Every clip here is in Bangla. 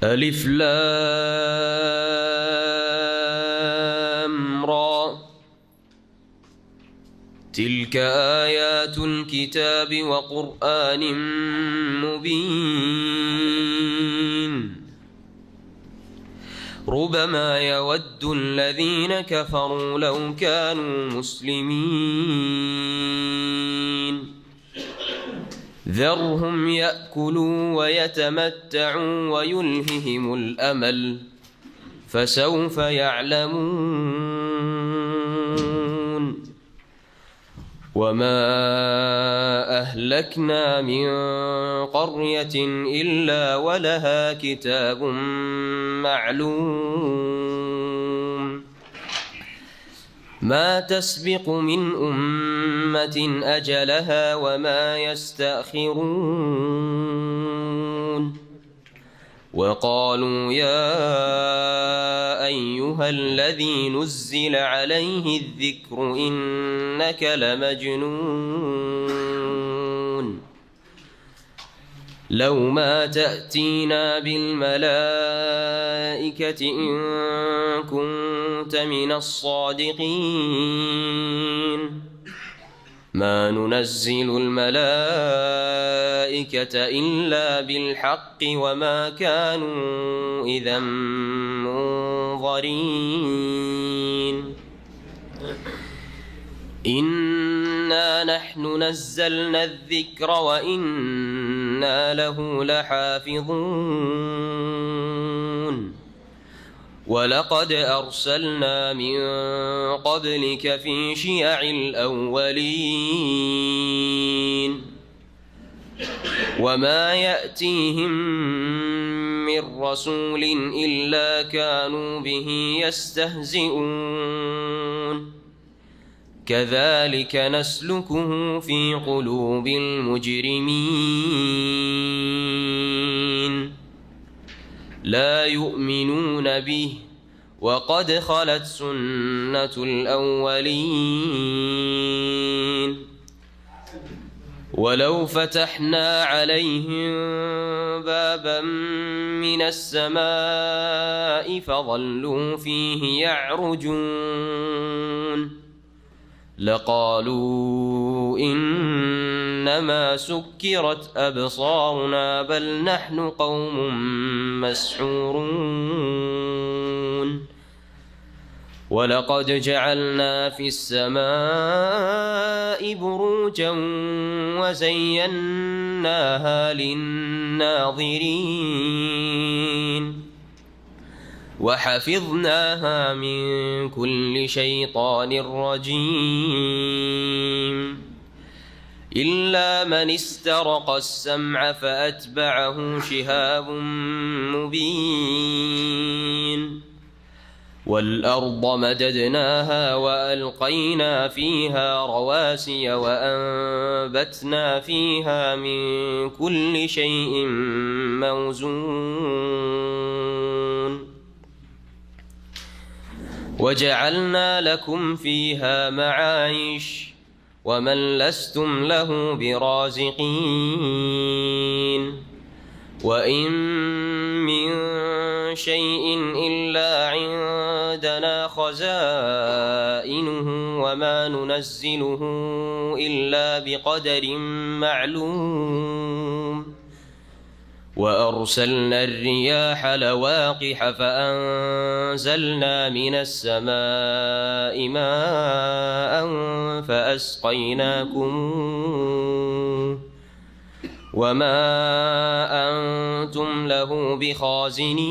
ألف لام را تلك آيات الكتاب وقرآن مبين ربما يود الذين كفروا لو كانوا مسلمين ذرهم يأكلوا ويتمتعوا ويلههم الأمل فسوف يعلمون وما أهلكنا من قرية إلا ولها كتاب معلوم ما تسبق من أمة أجلها وما يستأخرون وقالوا يا أيها الذي نزل عليه الذكر إنك لمجنون لو ما تأتينا بالملائكة إن كنت من الصادقين ما ننزل الملائكة إلا بالحق وما كانوا إذا منظرين إنا نحن نزلنا الذكر وإنا له لحافظون ولقد أرسلنا من قبلك في شيع الأولين وما يأتيهم من رسول إلا كانوا به يستهزئون كذلك نسلكه في قلوب المجرمين لا يؤمنون به وقد خلت سنة الأولين ولو فتحنا عليهم بابا من السماء فظلوا فيه يعرجون لقالوا إنما سكرت أبصارنا بل نحن قوم مسحورون ولقد جعلنا في السماء بروجا وزيناها للناظرين وحفظناها من كل شيطان رجيم إلا من استرق السمع فأتبعه شهاب مبين والأرض مددناها وألقينا فيها رواسي وأنبتنا فيها من كل شيء موزون وجعلنا لكم فيها معايش ومن لستم له برازقين وإن من شيء إلا عندنا خزائنه وما ننزله إلا بقدر معلوم وأرسلنا الرياح لواقح فأنزلنا من السماء ماء فأسقيناكم وما أنتم له بخازنين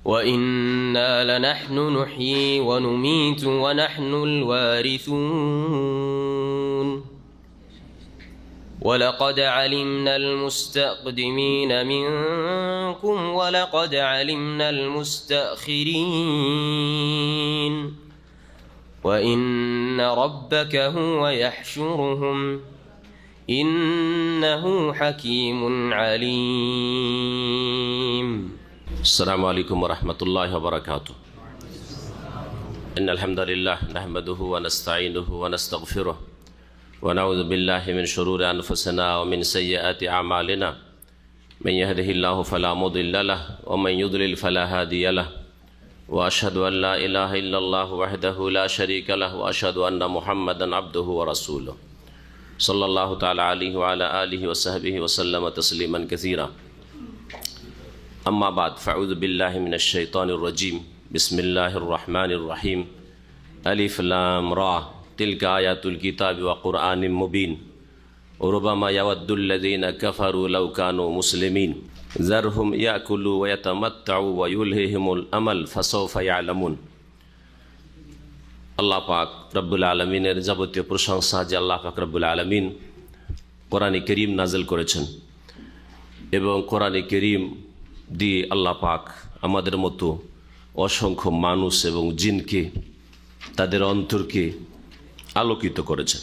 وإنا لنحن نحيي ونميت ونحن الوارثون ولقد علمنا المستقدمين منكم ولقد علمنا المستأخرين وإن ربك هو يحشرهم إنه حكيم عليم. السلام عليكم ورحمة الله وبركاته. إن الحمد لله نحمده ونستعينه ونستغفره ونعوذ بالله من شرور أنفسنا ومن سيئات أعمالنا من يهده الله فلا مضل له ومن يضلل فلا هادي له وأشهد أن لا إله إلا الله وحده لا شريك له وأشهد أن محمدا عبده ورسوله صلى الله تعالى عليه وعلى آله وصحبه وسلم تسليما كثيرا أما بعد فأعوذ بالله من الشيطان الرجيم بسم الله الرحمن الرحيم ألف لام را تلك آيات الكتاب وقرآن مبين وربما يود الذين كفروا لو كانوا مسلمين ذرهم يأكلوا ويتمتعوا ويلههم الأمل فسوف يعلمون আল্লাহ পাক রব্বুল আলমিনের যাবতীয় প্রশংসা যে আল্লাহ পাক রব্বুল আলমিন কোরআনে করিম নাজিল করেছেন এবং কোরআনে করিম দিয়ে আল্লাহ পাক আমাদের মতো অসংখ্য মানুষ এবং জিনকে তাদের অন্তরকে আলোকিত করেছেন।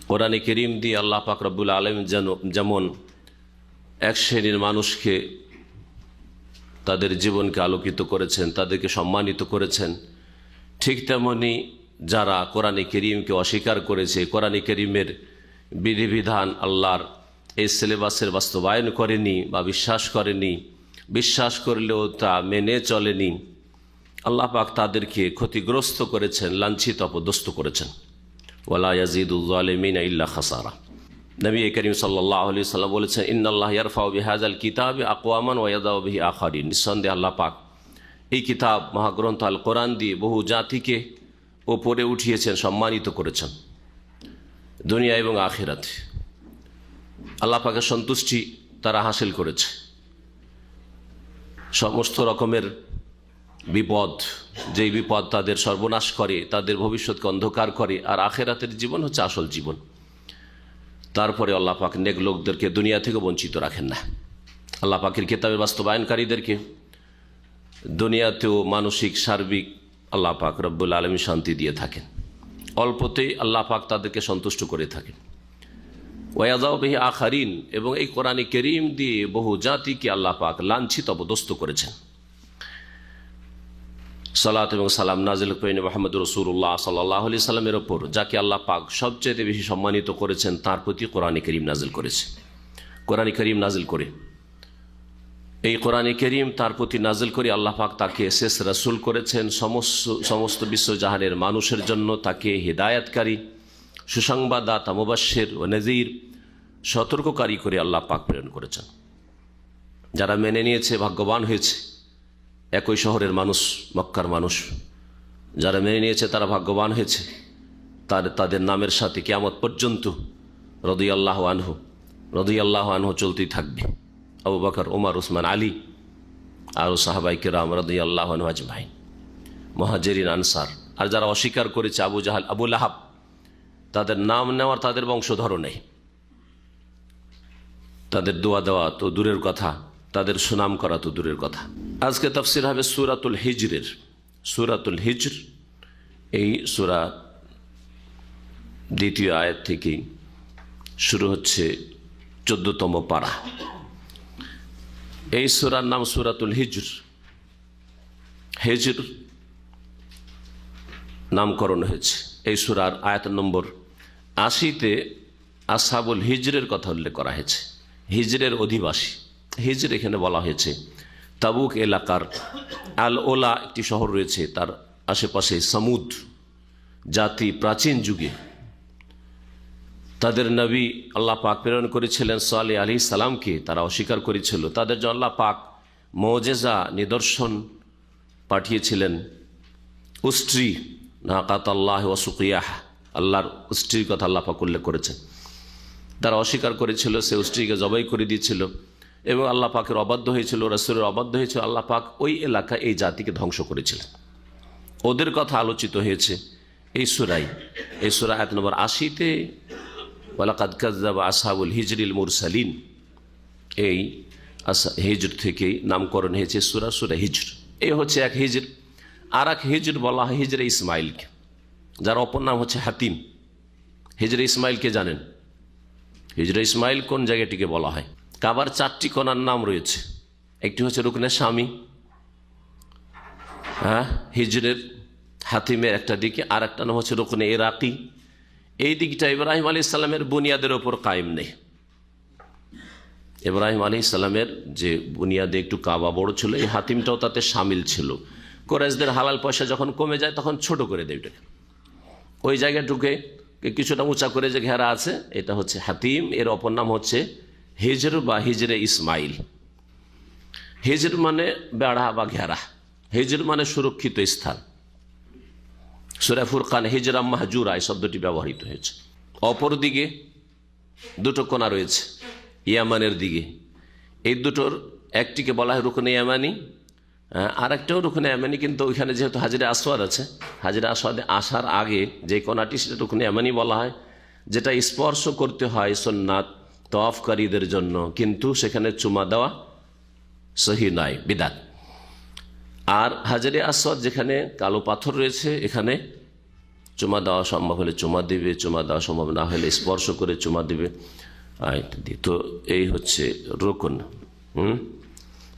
কোরআনে করিম দিয়ে আল্লাহ পাক রব্বুল আলমিন যেমন এক শ্রেণীর মানুষকে তাদের জীবনকে আলোকিত করেছেন, তাদেরকে সম্মানিত করেছেন, ঠিক তেমনি যারা কোরআনে করিমকে অস্বীকার করেছে, কোরআনে করিমের বিধিবিধান আল্লাহর এই সিলেবাসের বাস্তবায়ন করেনি বা বিশ্বাস করেনি, বিশ্বাস করলেও তা মেনে চলেনি, আল্লাহ পাক তাদেরকে ক্ষতিগ্রস্ত করেছেন, লাঞ্ছিত অপদস্থ করেছেন। ওয়ালা ইয়াজিদুল যালিমিনা ইল্লা খাসারা। নবী করিম সাল্লাল্লাহু আলাইহি সাল্লাম বলেছেন, ইন্নাল্লাহ ইয়ারফাউ বিহাযাল কিতাবি আকওয়ামান ওয়া ইয়াদাউ বিহি আখারিন। নিঃসন্দেহে আল্লাহ পাক এই কিতাব মহাগ্রন্থ আল কোরআন দিয়ে বহু জাতিকে ওপরে উঠিয়েছেন, সম্মানিত করেছেন দুনিয়া এবং আখিরাতে। আল্লাহ পাকের সন্তুষ্টি তারা হাসিল করেছে। সমস্ত রকমের বিপদ, যেই বিপদ তাদের সর্বনাশ করে, তাদের ভবিষ্যৎকে অন্ধকার করে, আর আখিরাতের জীবন হচ্ছে আসল জীবন, তারপরে আল্লাহ পাক নেক লোকদেরকে দুনিয়া থেকে বঞ্চিত রাখেন না। আল্লাহ পাকের কিতাবের বাস্তবায়নকারীদেরকে দুনিয়াতেও মানসিক সার্বিক আল্লাহ পাক রব্বুল আলামিন শান্তি দিয়ে থাকেন, অল্পতেই আল্লাহ পাক তাদেরকে সন্তুষ্ট করে থাকেন। ওয়াযাউ বিহি আখারিন, এবং এই কোরআনে কারীম দিয়ে বহু জাতিকে আল্লাহ পাক লাঞ্ছিত অপদস্থ করেছেন। সালাত এবং সালাম নাজিল করেন মুহাম্মদ রাসূলুল্লাহ সাল্লাল্লাহু আলাইহি সাল্লামের ওপর, যাকে আল্লাহ পাক সবচেয়ে বেশি সম্মানিত করেছেন, তার প্রতি কোরআনে কারীম নাজিল করেছে। কোরআনে কারীম নাজিল করে, এই কোরআনে কারীম তার প্রতি নাজিল করে আল্লাহ পাক তাকে শেষ রাসূল করেছেন। সমস্ত বিশ্বজাহানের মানুষের জন্য তাকে হিদায়াতকারী, সুসংবাদদাতা, মুবাশশির ও নযীর, সতর্ককারী করে আল্লাহ পাক প্রেরণ করেছেন। যারা মেনে নিয়েছে ভাগ্যবান হয়েছে। একই শহরের মানুষ, মক্কার মানুষ, যারা মেনে নিয়েছে তারা ভাগ্যবান হয়েছে। তাদের নামের সাথে কিয়ামত পর্যন্ত রাদিয়াল্লাহু আনহু চলতেই থাকবে। আবু বকর, ওমর, উসমান, আলী আর সাহাবায়ে কেরাম রাদিয়াল্লাহু আনহুম আজমাইন, মুহাজিরিন, আনসার। আর যারা অস্বীকার করেছে, আবু জাহাল, আবু লাহাব, তাদের নাম নেওয়ার তাদের বংশধর নেই, তাদের দোয়া দেওয়া তো দূরের কথা, তাদের সুনাম করা তো দূরের কথা। আজকে তাফসির হবে সূরাতুল হিজরের। সূরাতুল হিজর, এই সূরা দ্বিতীয় আয়াত থেকে শুরু হচ্ছে 14তম পারা। এই সূরার নাম সূরাতুল হিজর। হিজর নামকরণ হয়েছে এই সূরার আয়াত নম্বর 80-তে আসহাবুল হিজরের কথা উল্লেখ করা হয়েছে। হিজরের অধিবাসী, হিজর এখানে বলা হয়েছে তাবুক এলাকার আল ওলা একটি শহর রয়েছে, তার আশেপাশে সমুদ জাতি প্রাচীন যুগে তাদের নবী আল্লাহ পাক প্রেরণ করেছিলেন সালেহ আলাইহিস সালামকে, তারা অস্বীকার করেছিল। তাদের জন্য আল্লাহ পাক মুজিজা, নিদর্শন পাঠিয়েছিলেন। উষ্ট্রি, নাকাতাল্লাহ ওয়া সুকিয়াহ, আল্লাহর উষ্ট্রির কথা আল্লাহ পাক উল্লেখ করেছেন। তারা অস্বীকার করেছিল, সে উষ্ট্রিকে জবাই করে দিয়েছিল এবং আল্লাহ পাকের অবাধ্য হয়েছিল, রাসূলের অবাধ্য হয়েছিল। আল্লাহ পাক ওই এলাকা, এই জাতিকে ধ্বংস করেছিলেন। ওদের কথা আলোচিত হয়েছে এই সূরায়। এই সূরা আয়াত নম্বর 80-তে ওয়ালাকাদ কাযযাবা আসহাবুল হিজরিল মুরসালিন, এই হিজর থেকেই নামকরণ হয়েছে সূরা হিজর। এই হচ্ছে এক হিজর। আর এক হিজর বলা হয় হিজরে ইসমাইলকে, যার অপর নাম হচ্ছে হাতিম। হিজরে ইসমাইলকে জানেন? হিজরে ইসমাইল কোন জায়গাটিকে বলা হয়? কাবার 4টি কোণার নাম রয়েছে। একটি হচ্ছে রুকনে শামি, হিজরের হাতিমের একটা দিকে, আর একটা নাম হচ্ছে রুকনে ইরাকি, এই দিকটা ইব্রাহিম আলী ইসলামের বুনিয়াদের ওপর কায়েম নেই। ইব্রাহিম আলী ইসলামের যে বুনিয়াদে একটু কাবা বড় ছিল, এই হাতিমটাও তাতে সামিল ছিল। কোরাইশদের হালাল পয়সা যখন কমে যায় তখন ছোট করে দেয় ওটাকে, ওই জায়গাটুকে কিছুটা উঁচা করে যে ঘেরা আছে, এটা হচ্ছে হাতিম। এর অপর নাম হচ্ছে হিজর বা হিজরে ইসমাইল। হিজর মানে বেড়া বা ঘেরা, হিজর মানে সুরক্ষিত স্থান। সূরা ফুরকান হিজরা মাহজুরা এই শব্দটি ব্যবহৃত হয়েছে। অপর দিকে দুটো কোণা রয়েছে ইয়ামানের দিকে, এই দুটোর একটিকে বলা হয় রুকনে ইয়ামানি, আর একটাও রুকনে ইয়ামানি, কিন্তু ওইখানে যেহেতু হাজরে আসওয়াদ আছে, হাজরে আসওয়াদে আসার আগে যে কোণাটি সেটা রুকনে ইয়ামানি বলা হয়, যেটা স্পর্শ করতে হয় সুন্নাত তওয়াফকারীদের জন্য, কিন্তু সেখানে চুমা দেওয়া সহি নয়, বিদআত। আর হাজরে আসওয়াদ যেখানে কালো পাথর রয়েছে, এখানে চুমা দেওয়া সম্ভব হলে চুমা দিবে, চুমা দেওয়া সম্ভব না হলে স্পর্শ করে চুমা দিবে। তো এই হচ্ছে রোকন।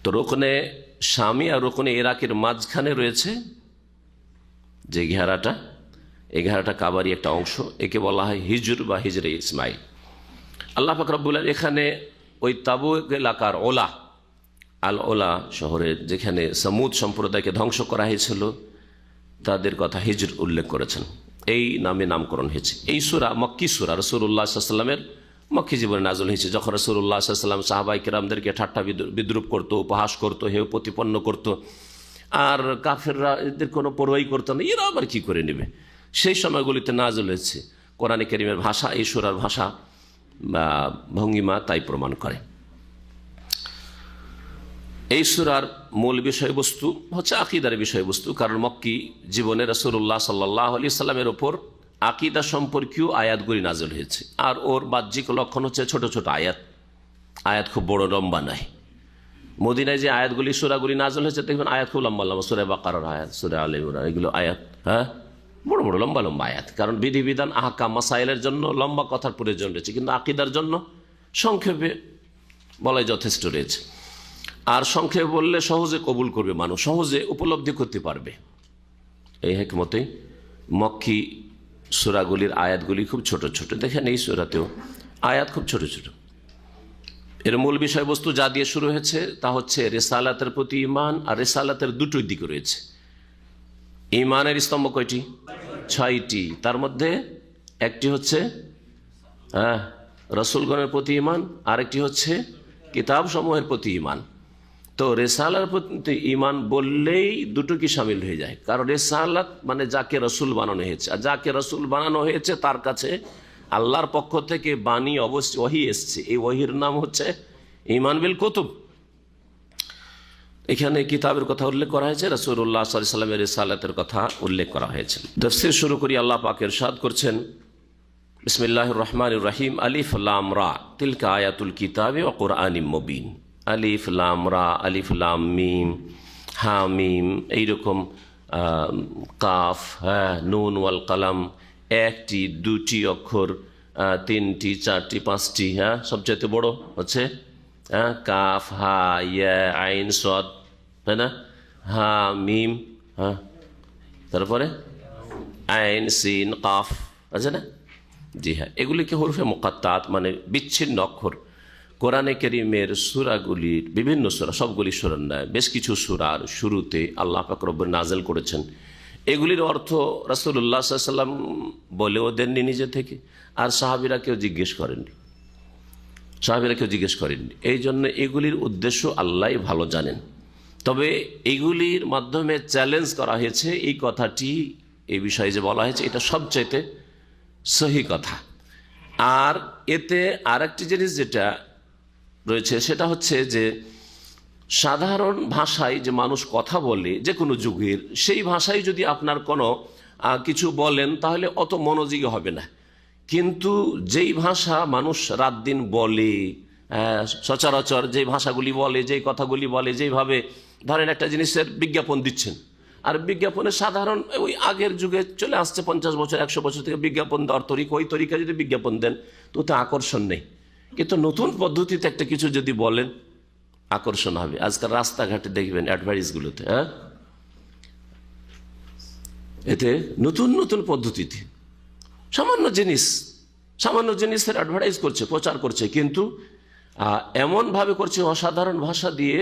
তো রোকনে শামি আর রোকনে ইরাকের মাঝখানে রয়েছে যে ঘেরাটা, এই ঘেরাটা কাবারই একটা অংশ, একে বলা হয় হিজর বা হিজরে ইসমাইল। আল্লাহ পাক রব্বুল আলামিন এখানে ওই তাবুক এলাকার ওলা, আল ওলা শহরের যেখানে সামুদ সম্প্রদায়কে ধ্বংস করা হয়েছিল, তাদের কথা হিজর উল্লেখ করেছেন, এই নামে নামকরণ হয়েছে। এই সূরা মক্কি সূরা, রাসূলুল্লাহ সাল্লাল্লাহু আলাইহি ওয়াসাল্লামের মক্কি জীবনে নাযিল হয়েছে, যখন রাসূলুল্লাহ সাল্লাল্লাহু আলাইহি ওয়াসাল্লাম সাহাবায়ে কেরামদেরকে ঠাট্টা বিদ্রুপ করতো, উপহাস করতো, হেয় প্রতিপন্ন করতো, আর কাফেররা এদের কোনো পরোয়াই করতো না, এরা আবার কি করে নেবে, সেই সময়গুলিতে নাযিল হয়েছে। কোরআনে কারীমের ভাষা, এই সূরার ভাষা বা ভঙ্গিমা তাই প্রমাণ করে। এই সূরার মূল বিষয়বস্তু হচ্ছে আকীদার বিষয়বস্তু, কারণ মক্কি জীবনে রাসূলুল্লাহ সাল্লাল্লাহু আলাইহি সাল্লামের ওপর আকীদা সম্পর্কীয় আয়াতগুলি নাযিল হয়েছে। আর ওর বাহ্যিক লক্ষণ হচ্ছে ছোট ছোট আয়াত, আয়াত খুব বড় লম্বা নয়। মদিনায় যে আয়াতগুলি সূরাগুলি নাযিল হয়েছে দেখবেন আয়াত খুব লম্বা লম্বা, সূরা বাকারার আয়াত, সূরা আলে ইমরান, এগুলো আয়াত বড় বড় লম্বা লম্বা আয়াত, কারণ বিধিবিধান আহকাম মাসাইলের জন্য লম্বা কথার প্রয়োজন রয়েছে, কিন্তু আকীদার জন্য সংক্ষেপে বলাই যথেষ্ট রয়েছে। আর সংক্ষেপে বললে সহজে কবুল করবে মানুষ, সহজে উপলব্ধি করতে পারবে। এই হিকমতে মক্কি সূরাগুলির আয়াতগুলি খুব ছোট ছোট, দেখেন এই সূরাতেও আয়াত খুব ছোট ছোট। এর মূল বিষয়বস্তু যা দিয়ে শুরু হয়েছে তা হচ্ছে রিসালাতের প্রতি ঈমান, আর রিসালাতের দুটোই দিক রয়েছে। ঈমানের স্তম্ভ কয়টি? 6টি। তার মধ্যে একটি হচ্ছে রাসূলগণের প্রতি ঈমান, আরেকটি হচ্ছে কিতাব সমূহের প্রতি ঈমান। তো রিসালার প্রতি ঈমান বললেই দুটো কি শামিল হয়ে যায়, কারণ রিসালাত মানে যাকে রাসূল বানানো হয়েছে, আর যাকে রাসূল বানানো হয়েছে তার কাছে আল্লাহর পক্ষ থেকে বাণী অবশ্যই ওহী এসছে, এই ওহীর নাম হচ্ছে ঈমান বিল কুতুব। এখানে কিতাবের কথা উল্লেখ করা হয়েছে, রাসূলুল্লাহ সাল্লাল্লাহু আলাইহি ওয়াসাল্লামের রিসালাতের কথা উল্লেখ করা হয়েছে। তাফসীর শুরু করি, আল্লাহ পাক ইরশাদ করছেন, বিসমিল্লাহির রহমানির রহিম, আলিফ লাম রা তিলকা আয়াতুল কিতাবি ওয়া কুরআনিম মুবিন। আলিফ লাম রা, আলিফ লাম মিম, হা মিম, এইরকম কাফ, নুন ওয়াল কালাম, একটি, দুটি অক্ষর, তিনটি, চারটি, পাঁচটি, সবচেয়ে বড় হচ্ছে কাফ, হা, ইয়া, আইন, সদ, তাই না, হা মিম, তারপরে আইন, সিন, কাফ, আছে না? জি হ্যাঁ, এগুলিকে হরফে মুকাত্তাত মানে বিচ্ছিন্ন অক্ষর। কোরআনে কারীমের সূরাগুলির বিভিন্ন সূরা, সবগুলি সূরার নয়, বেশ কিছু সূরার শুরুতে আল্লাহ পাক রব্বুল নাযিল করেছেন। এগুলির অর্থ রাসূলুল্লাহ সাল্লাল্লাহু আলাইহি ওয়াসাল্লাম বলেও দেননি নিজে থেকে, আর সাহাবীরা কেউ জিজ্ঞেস করেননি, এই জন্য এগুলির উদ্দেশ্য আল্লাহই ভালো জানেন। তবে এগুলির মাধ্যমে চ্যালেঞ্জ করা হয়েছে, এই কথাটি, এই বিষয়ে যে বলা হয়েছে এটা সবচাইতে সহি কথা। আর এতে আরেকটি জিনিস যেটা রয়েছে সেটা হচ্ছে যে সাধারণ ভাষায় যে মানুষ কথা বলে যে কোনো যুগের, সেই ভাষায় যদি আপনার কোনো কিছু বলেন তাহলে অত মনোযোগী হবে না। কিন্তু যেই ভাষা মানুষ রাত দিন বলে, সচরাচর যে ভাষাগুলি বলে, যেই কথাগুলি বলে, যেইভাবে ধরেন একটা জিনিসের বিজ্ঞাপন দিচ্ছেন, আর বিজ্ঞাপনে সাধারণ ওই আগের যুগে চলে আসছে 50 বছর 100 বছর থেকে বিজ্ঞাপন দেওয়ার তরিকা, ওই তরিকা যদি বিজ্ঞাপন দেন তো ওতে আকর্ষণ নেই। কিন্তু নতুন পদ্ধতিতে একটা কিছু যদি বলেন আকর্ষণ হবে। আজকাল রাস্তাঘাটে দেখবেন অ্যাডভার্টাইজগুলোতে, এতে নতুন নতুন পদ্ধতিতে সামান্য জিনিসের অ্যাডভার্টাইজ করছে, প্রচার করছে, কিন্তু এমনভাবে করছে অসাধারণ ভাষা দিয়ে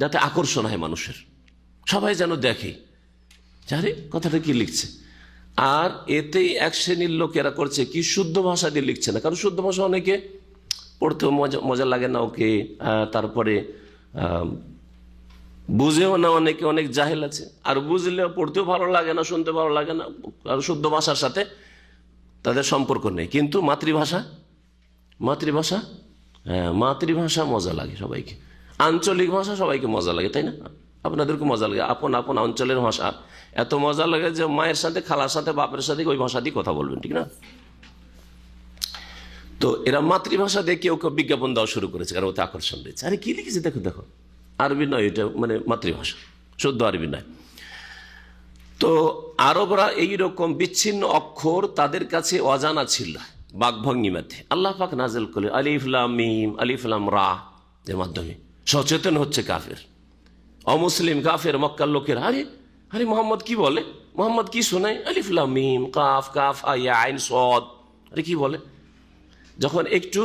যাতে আকর্ষণ হয় মানুষের, সবাই যেন দেখে আরে কথাটা কি লিখছে। আর এতেই এক শ্রেণীর লোকেরা করছে কি, শুদ্ধ ভাষা দিয়ে লিখছে না, কারণ শুদ্ধ ভাষা অনেকে পড়তেও মজা লাগে না ওকে, তারপরে বুঝেও না, অনেকে অনেক জাহেল আছে, আর বুঝলেও পড়তেও ভালো লাগে না, শুনতে ভালো লাগে না, আর শুদ্ধ ভাষার সাথে তাদের সম্পর্ক নেই। কিন্তু মাতৃভাষা মাতৃভাষা মজা লাগে সবাইকে, আঞ্চলিক ভাষা সবাইকে মজা লাগে, তাই না? আপনাদেরকে মজা লাগে, আপন আপন অঞ্চলের ভাষা এত মজা লাগে যে মায়ের সাথে, খালার সাথে, বাপের সাথে ওই ভাষা দিয়ে কথা বলবেন, ঠিক না? তো এরা মাতৃভাষা দিয়ে কেউ কেউ বিজ্ঞাপন দেওয়া শুরু করেছে, কারণ ওতে আকর্ষণ রয়েছে। আরে কি লিখেছে দেখো, আরবি নয় এটা, মানে মাতৃভাষা, শুদ্ধ আরবি নয়। তো আরবরা এইরকম বিচ্ছিন্ন অক্ষর তাদের কাছে অজানা ছিল বাকভঙ্গিমাতে। আল্লাহ পাক নাযিল করলে আলিফ লাম মিম, আলিফ লাম রা এর মাধ্যমে সচেতন হচ্ছে কাফের, অমুসলিম কাফের মক্কার লোকের। আরে মোহাম্মদ কি বলে, মোহাম্মদ কি শোনায়, আলিফ লাম মিম কাফ কাফ আয়া আইন সদ, আরে কি বলে। যখন একটু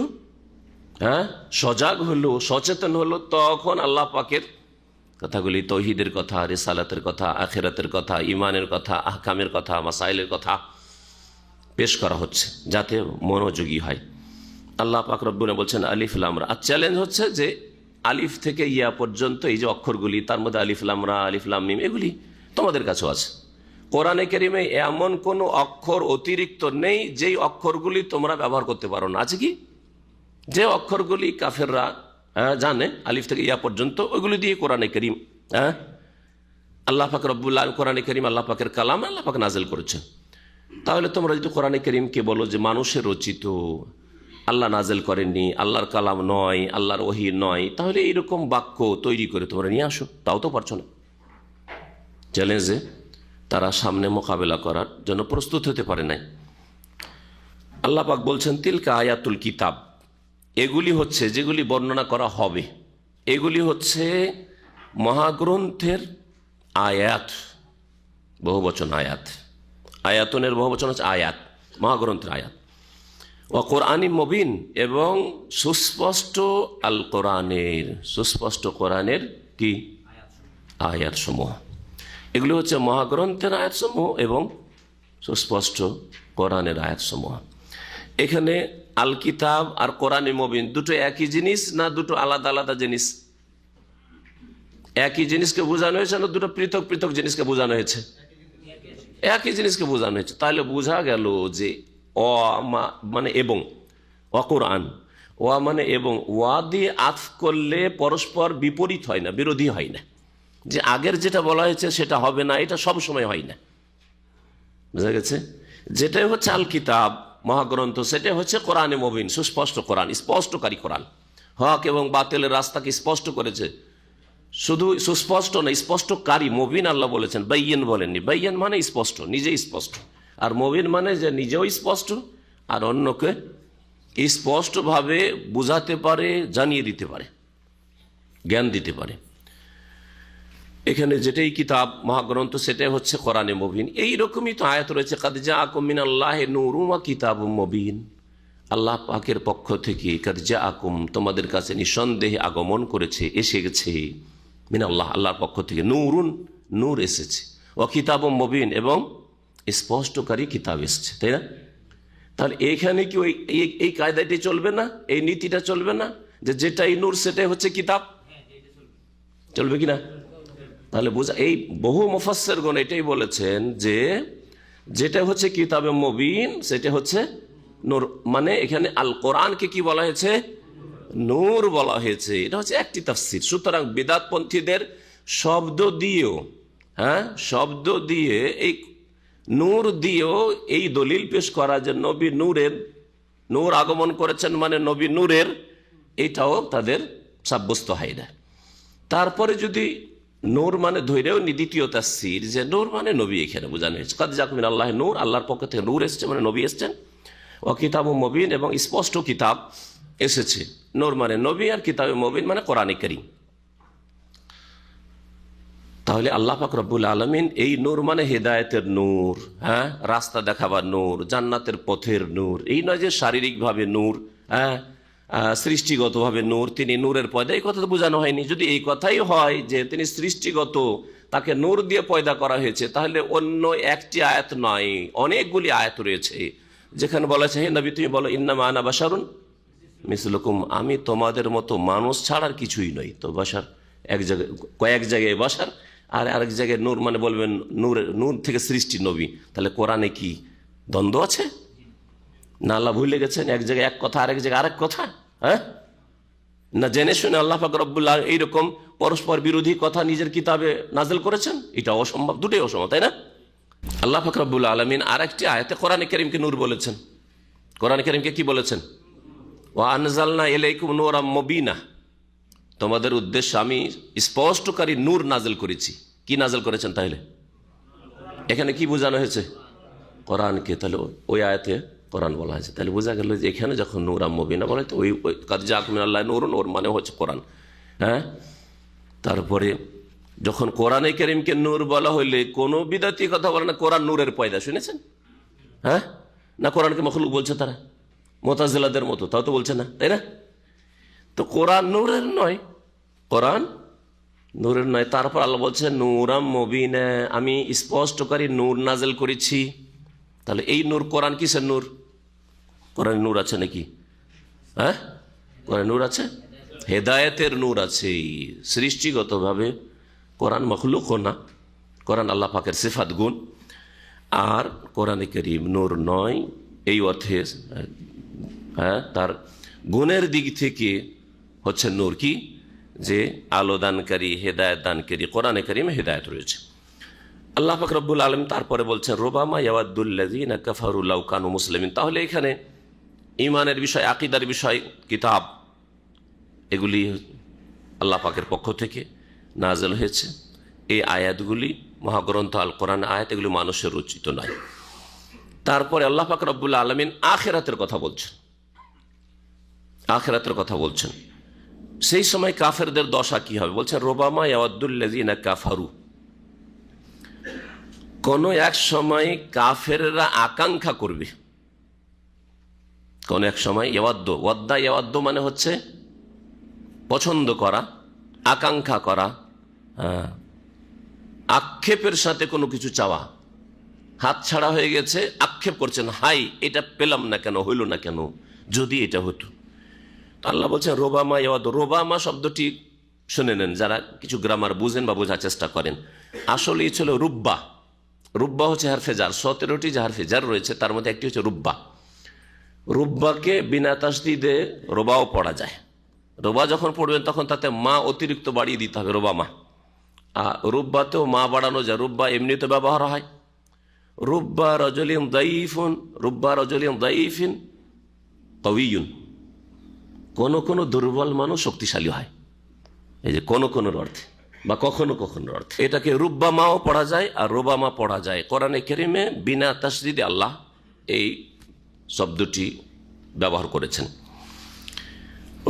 সজাগ হলো, সচেতন হলো, তখন আল্লাহ পাকের কথাগুলি, তৌহিদের কথা, রিসালাতের কথা, আখিরাতের কথা, ইমানের কথা, আহকামের কথা, মাসাইলের কথা পেশ করা হচ্ছে যাতে মনোযোগী হয়। আল্লাহ পাক রব্বুল বলছেন আলিফ লাম রা। আর চ্যালেঞ্জ হচ্ছে যে আলিফ থেকে ইয়া পর্যন্ত এই যে অক্ষরগুলি, তার মধ্যে আলিফ লাম রা, আলিফ লাম মিম, এগুলি তোমাদের কাছেও আছে। কোরআনে কারিমে এমন কোন অক্ষর অতিরিক্ত নেই যেই অক্ষরগুলি তোমরা ব্যবহার করতে পারো না। আছে কি? যে অক্ষরগুলি কাফেররা জানে আলিফ থেকে ইয়া পর্যন্ত, ওইগুলি দিয়ে কোরআনে কারিম আল্লাহ পাক রব্বুল আলামিন, কোরআনে কারিম আল্লাহ পাকের কালাম, আল্লাহ পাক নাযিল করেছেন। তাহলে তোমরা যদি কোরআনে কারিমকে বলো যে মানুষের রচিত, আল্লাহ নাযিল করেননি, আল্লাহর কালাম নয়, আল্লাহর ওহী নয়, তাহলে এইরকম বাক্য তৈরি করে তোমরা নিয়ে আসো, তাও তো পারছো না। চ্যালেঞ্জে তারা সামনে মোকাবেলা করার জন্য প্রস্তুত হতে পারে নাই। আল্লাহ পাক বলছেন তিলকা আয়াতুল কিতাব, এগুলি হচ্ছে যেগুলি বর্ণনা করা হবে, এগুলি হচ্ছে মহাগ্রন্থের আয়াত, বহুবচন আয়াত, আয়াতনের বহুবচন হচ্ছে আয়াত, মহাগ্রন্থের আয়াত। ও কোরআনি মুবিন, এবং সুস্পষ্ট আল কোরআনের, সুস্পষ্ট কোরআনের কি আয়াত সমূহ, এগুলি হচ্ছে মহাগ্রন্থের আয়াত সমূহ এবং সুস্পষ্ট কোরআনের আয়াত সমূহ। এখানে আল কিতাব আর কোরআনে মুবিন দুটো একই জিনিস না দুটো আলাদা আলাদা জিনিস? একই জিনিসকে বোঝানো হয়েছে না দুটো পৃথক পৃথক জিনিসকে বোঝানো হয়েছে? একই জিনিসকে বোঝানো হয়েছে। তাহলে বোঝা গেল যে মানে এবং, কোরআন, মানে এবং, ওয়া দিয়ে আতফ করলে পরস্পর বিপরীত হয় না, বিরোধী হয় না, যে আগের যেটা বলা হয়েছে সেটা হবে না, এটা সব সময় হয় না। বুঝা গেছে? যেটাই হচ্ছে আল কিতাব মহাগ্রন্থ, সেটাই হচ্ছে কোরআনে মুবিন, সুস্পষ্ট কোরআন, স্পষ্টকারী কোরআন, হক এবং বাতিলের রাস্তাকে স্পষ্ট করেছে। শুধু সুস্পষ্ট না, স্পষ্টকারী। মুবিন আল্লাহ বলেছেন, বাইয়ান বলেননি। বাইয়ান মানে স্পষ্ট, নিজেই স্পষ্ট, আর মুবিন মানে যে নিজেও স্পষ্ট আর অন্যকে স্পষ্টভাবে বুঝাতে পারে, জানিয়ে দিতে পারে, জ্ঞান দিতে পারে। এখানে যেটাই কিতাব মহাগ্রন্থ সেটাই হচ্ছে কোরআনে মুবিন। এইরকমই তো আয়াত রয়েছে, কাদ জাআকুম মিনাল্লাহি নূরুন ওয়া কিতাবুম মুবিন, আল্লাহ পাকের পক্ষ থেকে কাদ জাআকুম, তোমাদের কাছে নিঃসন্দেহে আগমন করেছে, এসে গেছে, মিনাল্লাহ, আল্লাহর পক্ষ থেকে, নূরুন, নূর এসেছে, ওয়া কিতাবুম মুবিন, এবং স্পষ্টকারী কিতাব এসেছে, তাই না? তাহলে এইখানে কি ওই এই কায়দাটি চলবে না, এই নীতিটা চলবে না, যে যেটাই নূর সেটাই হচ্ছে কিতাব? চলবে কিনা? তাহলে বোঝা, এই বহু মুফাসসিরগণ এটাই বলেছেন যে যেটা হচ্ছে কিতাবে মুবিন সেটা হচ্ছে নূর, মানে এখানে আল কোরআনকে কি বলা হয়েছে? নূর বলা হয়েছে। এটা হচ্ছে একটি তাফসীর। সুতরাং বিদআতপন্থীদের শব্দ দিয়েও, শব্দ দিয়ে, এই নূর দিয়েও এই দলিল পেশ করা যে নবী নূরের, নূর আগমন করেছেন মানে নবী নূরের, এটাও তাদের সাব্যস্ত হয় না। তারপরে যদি নূর মানে ধৈরেও দ্বিতীয় তাফসীর যে নূর মানে নবী, এখানে বোঝানো হয়েছে কাদ জাআকুম মিনাল্লাহি নূর, আল্লাহর পক্ষ থেকে নূর এসেছে মানে নবী এসেছেন, ও কিতাবুম মুবিন, এবং স্পষ্ট কিতাব এসেছে। নূর মানে নবী আর কিতাবে মুবিন মানে কোরআনে কারীম। তাহলে আল্লাহ পাক রব্বুল আলামিন এই নূর মানে হেদায়েতের নূর, হ্যাঁ, রাস্তা দেখাবার নূর, জান্নাতের পথের নূর। এই নয় যে শারীরিকভাবে নূর, হ্যাঁ, সৃষ্টিগতভাবে নূর, তিনি নূরের পয়দা, এই কথা তো বোঝানো হয়নি। যদি এই কথাই হয় যে তিনি সৃষ্টিগত, তাকে নূর দিয়ে পয়দা করা হয়েছে, তাহলে অন্য একটি আয়াত নয়, অনেকগুলি আয়াত রয়েছে যেখানে বলা আছে, হে নবী তুমি বলো ইন্নামা আনা বাশারুন মিসলুকুম, আমি তোমাদের মতো মানুষ ছাড়ার কিছুই নই। তো বাশার এক জায়গায়, কয়েক জায়গায় বাশার, আর আরেক জায়গায় নূর মানে বলবেন নূর, নূর থেকে সৃষ্টি নবী। তাহলে কোরআনে কি দ্বন্দ্ব আছে? না আল্লাহ ভুলে গেছেন, এক জায়গায় এক কথা আরেক জায়গায় আরেক কথা? হ্যাঁ, না জেনে শুনে আল্লাহ পাক রব্বুল আলামিন এইরকম পরস্পর বিরোধী কথা নিজের কিতাবে নাজিল করেছেন? এটা অসম্ভব, দুটোই অসম্ভব, তাই না? আল্লাহ পাক রব্বুল আলামিন আরেকটি আয়াতে কোরআনে কারীমকে নূর বলেছেন। কোরআনে কারীমকে কি বলেছেন? ওয়া আনজালনা ইলাইকুম নূরাম মুবিনা, তোমাদের উদ্দেশ্যে আমি স্পষ্টকারী নূর নাজিল করেছি। কি নাজিল করেছেন তাহলে? এখানে কি বোঝানো হয়েছে? কোরআনকে। তাহলে ওই আয়াতে কোরআন বলা হয়েছে। তাহলে বোঝা গেল যে এখানে যখন নূরাম মুবিনা বলে, তো ওই কাদ জাআকুম মিনাল্লাহি নূরুন, ওর মানে হচ্ছে কোরআন। হ্যাঁ, তারপরে যখন কোরআনে কারীমকে নূর বলা হইলে কোনো বিদাতি কথা বলে না, কোরআন নূরের পয়দা, শুনেছেন? হ্যাঁ, না কোরআনকে মখলুক বলছে তারা, মুতাজিলাদের মতো, তাও তো বলছে না, তাই না? তো কোরআন নূরের নয়, কোরআন নূরের নয়। তারপর আল্লাহ বলছে নূরাম মুবিনা, আমি স্পষ্টকারী নূর নাজিল করেছি। তাহলে এই নূর কোরআন কিসের নূর? কোরআন নূর আছে নাকি? হ্যাঁ, কোরআন নূর আছে, হেদায়েতের নূর আছে। সৃষ্টিগতভাবে কোরআন মখলুক না, কোরআন আল্লাহ পাকের সিফাত গুণ। আর কোরআনে কারীম নূর নয় এই অর্থে, হ্যাঁ, তার গুণের দিক থেকে হচ্ছে নূর, কি যে আলো দানকারী, হেদায়েত দানকারী। কোরআনে কারীমে হেদায়েত রয়েছে। আল্লাহ পাক রব্বুল আলামিন তারপরে বলছেন রুবামা ইয়াওয়াদ্দুল্লাযীনা কাফারু লাউ কানু মুসলিমিন। তাহলে এখানে ঈমানের বিষয়, আকীদার বিষয়, কিতাব, এগুলি আল্লাহ পাকের পক্ষ থেকে নাযিল হয়েছে। এই আয়াতগুলি মহাগ্রন্থ আল কোরআন আয়াত, এগুলি মানুষের রচিত নয়। তারপরে আল্লাহ পাক রব্বুল আলামিন আখিরাতের কথা বলছেন, আখিরাতের কথা বলছেন। সেই সময় কাফেরদের দশা কি হবে? বলছেন রুবামা ইয়াওয়াদ্দুল্লাযীনা কাফারু, কোন এক সময় কাফেররা আকাঙ্ক্ষা করবে, কোন এক সময়, ইয়াওয়াদ্দু, ওয়াদ্দা ইয়াওয়াদ্দু মানে হচ্ছে পছন্দ করা, আকাঙ্ক্ষা করা, আক্ষেপের সাথে কোনো কিছু চাওয়া, হাত ছাড়া হয়ে গেছে, আক্ষেপ করছেন, হাই এটা পেলাম না কেন, হইল না কেন, যদি এটা হতো। আল্লাহ বলছেন রোবামা ইয়াওয়াদ্দু। রোবামা শব্দটি শুনে নেন যারা কিছু গ্রামার বুঝেন বা বোঝার চেষ্টা করেন। আসলে এই ছিল রুব্বা। রুব্বা হচ্ছে হারফেজার, 17টি যে হারফেজার রয়েছে তার মধ্যে একটি হচ্ছে রুব্বা। রুব্বাকে বিনা তাসদিদে রোবাও পড়া যায়। রোবা যখন পড়বেন তখন তাতে মা অতিরিক্ত বাড়িয়ে দিতে হবে, রোবা মা। আর রুব্বাতেও মা বাড়ানো যায়, রুব্বা এমনিতে ব্যবহার হয়। রুব্বা রজলিন দাইফুন, রুব্বা রজলিন দাইফিন কওয়িয়ুন, কোন দুর্বল মানুষ শক্তিশালী হয়, এই যে কোন অর্থে বা কখনো অর্থে। এটাকে রুব্বা মাও পড়া যায় আর রোবা মা পড়া যায়। কোরআনে কারীমে বিনা তাসদিদে আল্লাহ এই শব্দটি ব্যবহার করেছেন।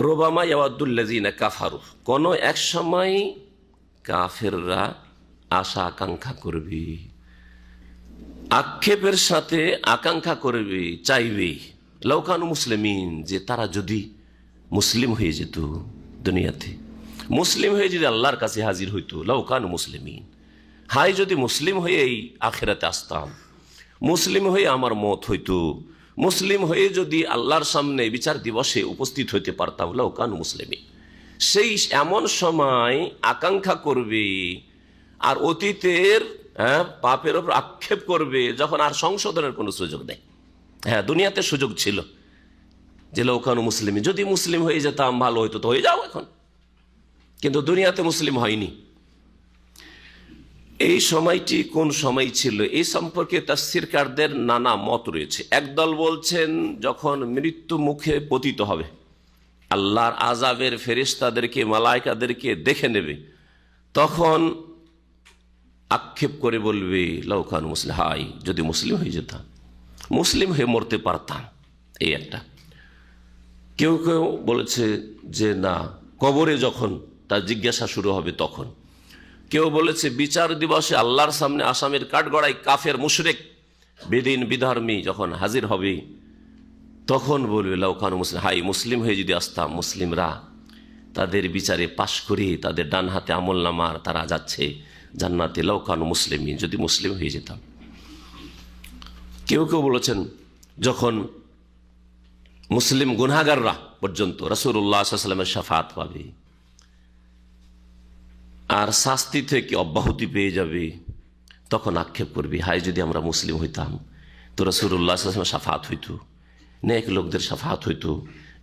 রুবামা ইয়াওয়াদ্দুল্লাযীনা কাফারু, কোন এক সময় কাফেররা আশা আকাঙ্ক্ষা করবে, আক্ষেপের সাথে আকাঙ্ক্ষা করবে, চাইবে, লাউ কানু মুসলিমিন, যে তারা যদি মুসলিম হয়ে যেত, দুনিয়াতে মুসলিম হয়ে যদি আল্লাহর কাছে হাজির হইতো, লাউ কানু মুসলিমিন, হাই যদি মুসলিম হয়ে এই আখিরাতে আসতাম, মুসলিম হয়ে আমার মত হইতো, মুসলিম হয়ে যদি আল্লাহর সামনে বিচার দিবসে উপস্থিত হইতে পারতাম, লাউ কানু মুসলিমিন। সেই এমন সময় আকাঙ্ক্ষা করবে আর অতীতের পাপের ওপর আক্ষেপ করবে যখন আর সংশোধনের কোনো সুযোগ নেই। হ্যাঁ, দুনিয়াতে সুযোগ ছিল যে লাউ কানু মুসলিমিন, যদি মুসলিম হয়ে যেতাম ভালো হইতো, তো হয়ে যাও এখন, কিন্তু দুনিয়াতে মুসলিম হয়নি। এই সময়টি কোন সময় ছিল এই সম্পর্কে তাফসীরকারদের নানা মত রয়েছে। একদল বলছেন যখন মৃত্যু মুখে পতিত হবে, আল্লাহর আযাবের ফেরেশতাদেরকে, মালায়েকাদেরকে দেখে নেবে, তখন আক্ষেপ করে বলবে লাউ কানু মুসলিমিন, হাই যদি মুসলিম হয়ে যেতাম, মুসলিম হয়ে মরতে পারতাম। এই একটা। কেউ বলেছে যে না, কবরে যখন তার জিজ্ঞাসা শুরু হবে তখন। কেউ বলেছে বিচার দিবসে আল্লাহর সামনে আসামির কাঠগড়াই কাফের মুশরিক বেদিন বিধর্মী যখন হাজির হবে তখন বলবে লাউকান মুসলিম, হাই মুসলিম হয়ে যদি আসতাম, মুসলিমরা তাদের বিচারে পাশ করে তাদের ডান হাতে আমলনামার তারা যাচ্ছে জান্নাতে, লাউকান মুসলিম, যদি মুসলিম হয়ে যেতাম। কেউ কেউ বলেছেন যখন মুসলিম গুনাহগাররা পর্যন্ত রাসূলুল্লাহ সাল্লাল্লাহু আলাইহি ওয়াসাল্লামের শাফাআত পাবে আর শাস্তি থেকে অব্যাহতি পেয়ে যাবে, তখন আক্ষেপ করবে, হায় যদি আমরা মুসলিম হইতাম তো রাসূলুল্লাহ সাল্লাল্লাহু আলাইহি ওয়াসাল্লামের শাফাআত হইতো, নেক লোকদের শাফাআত হইতো,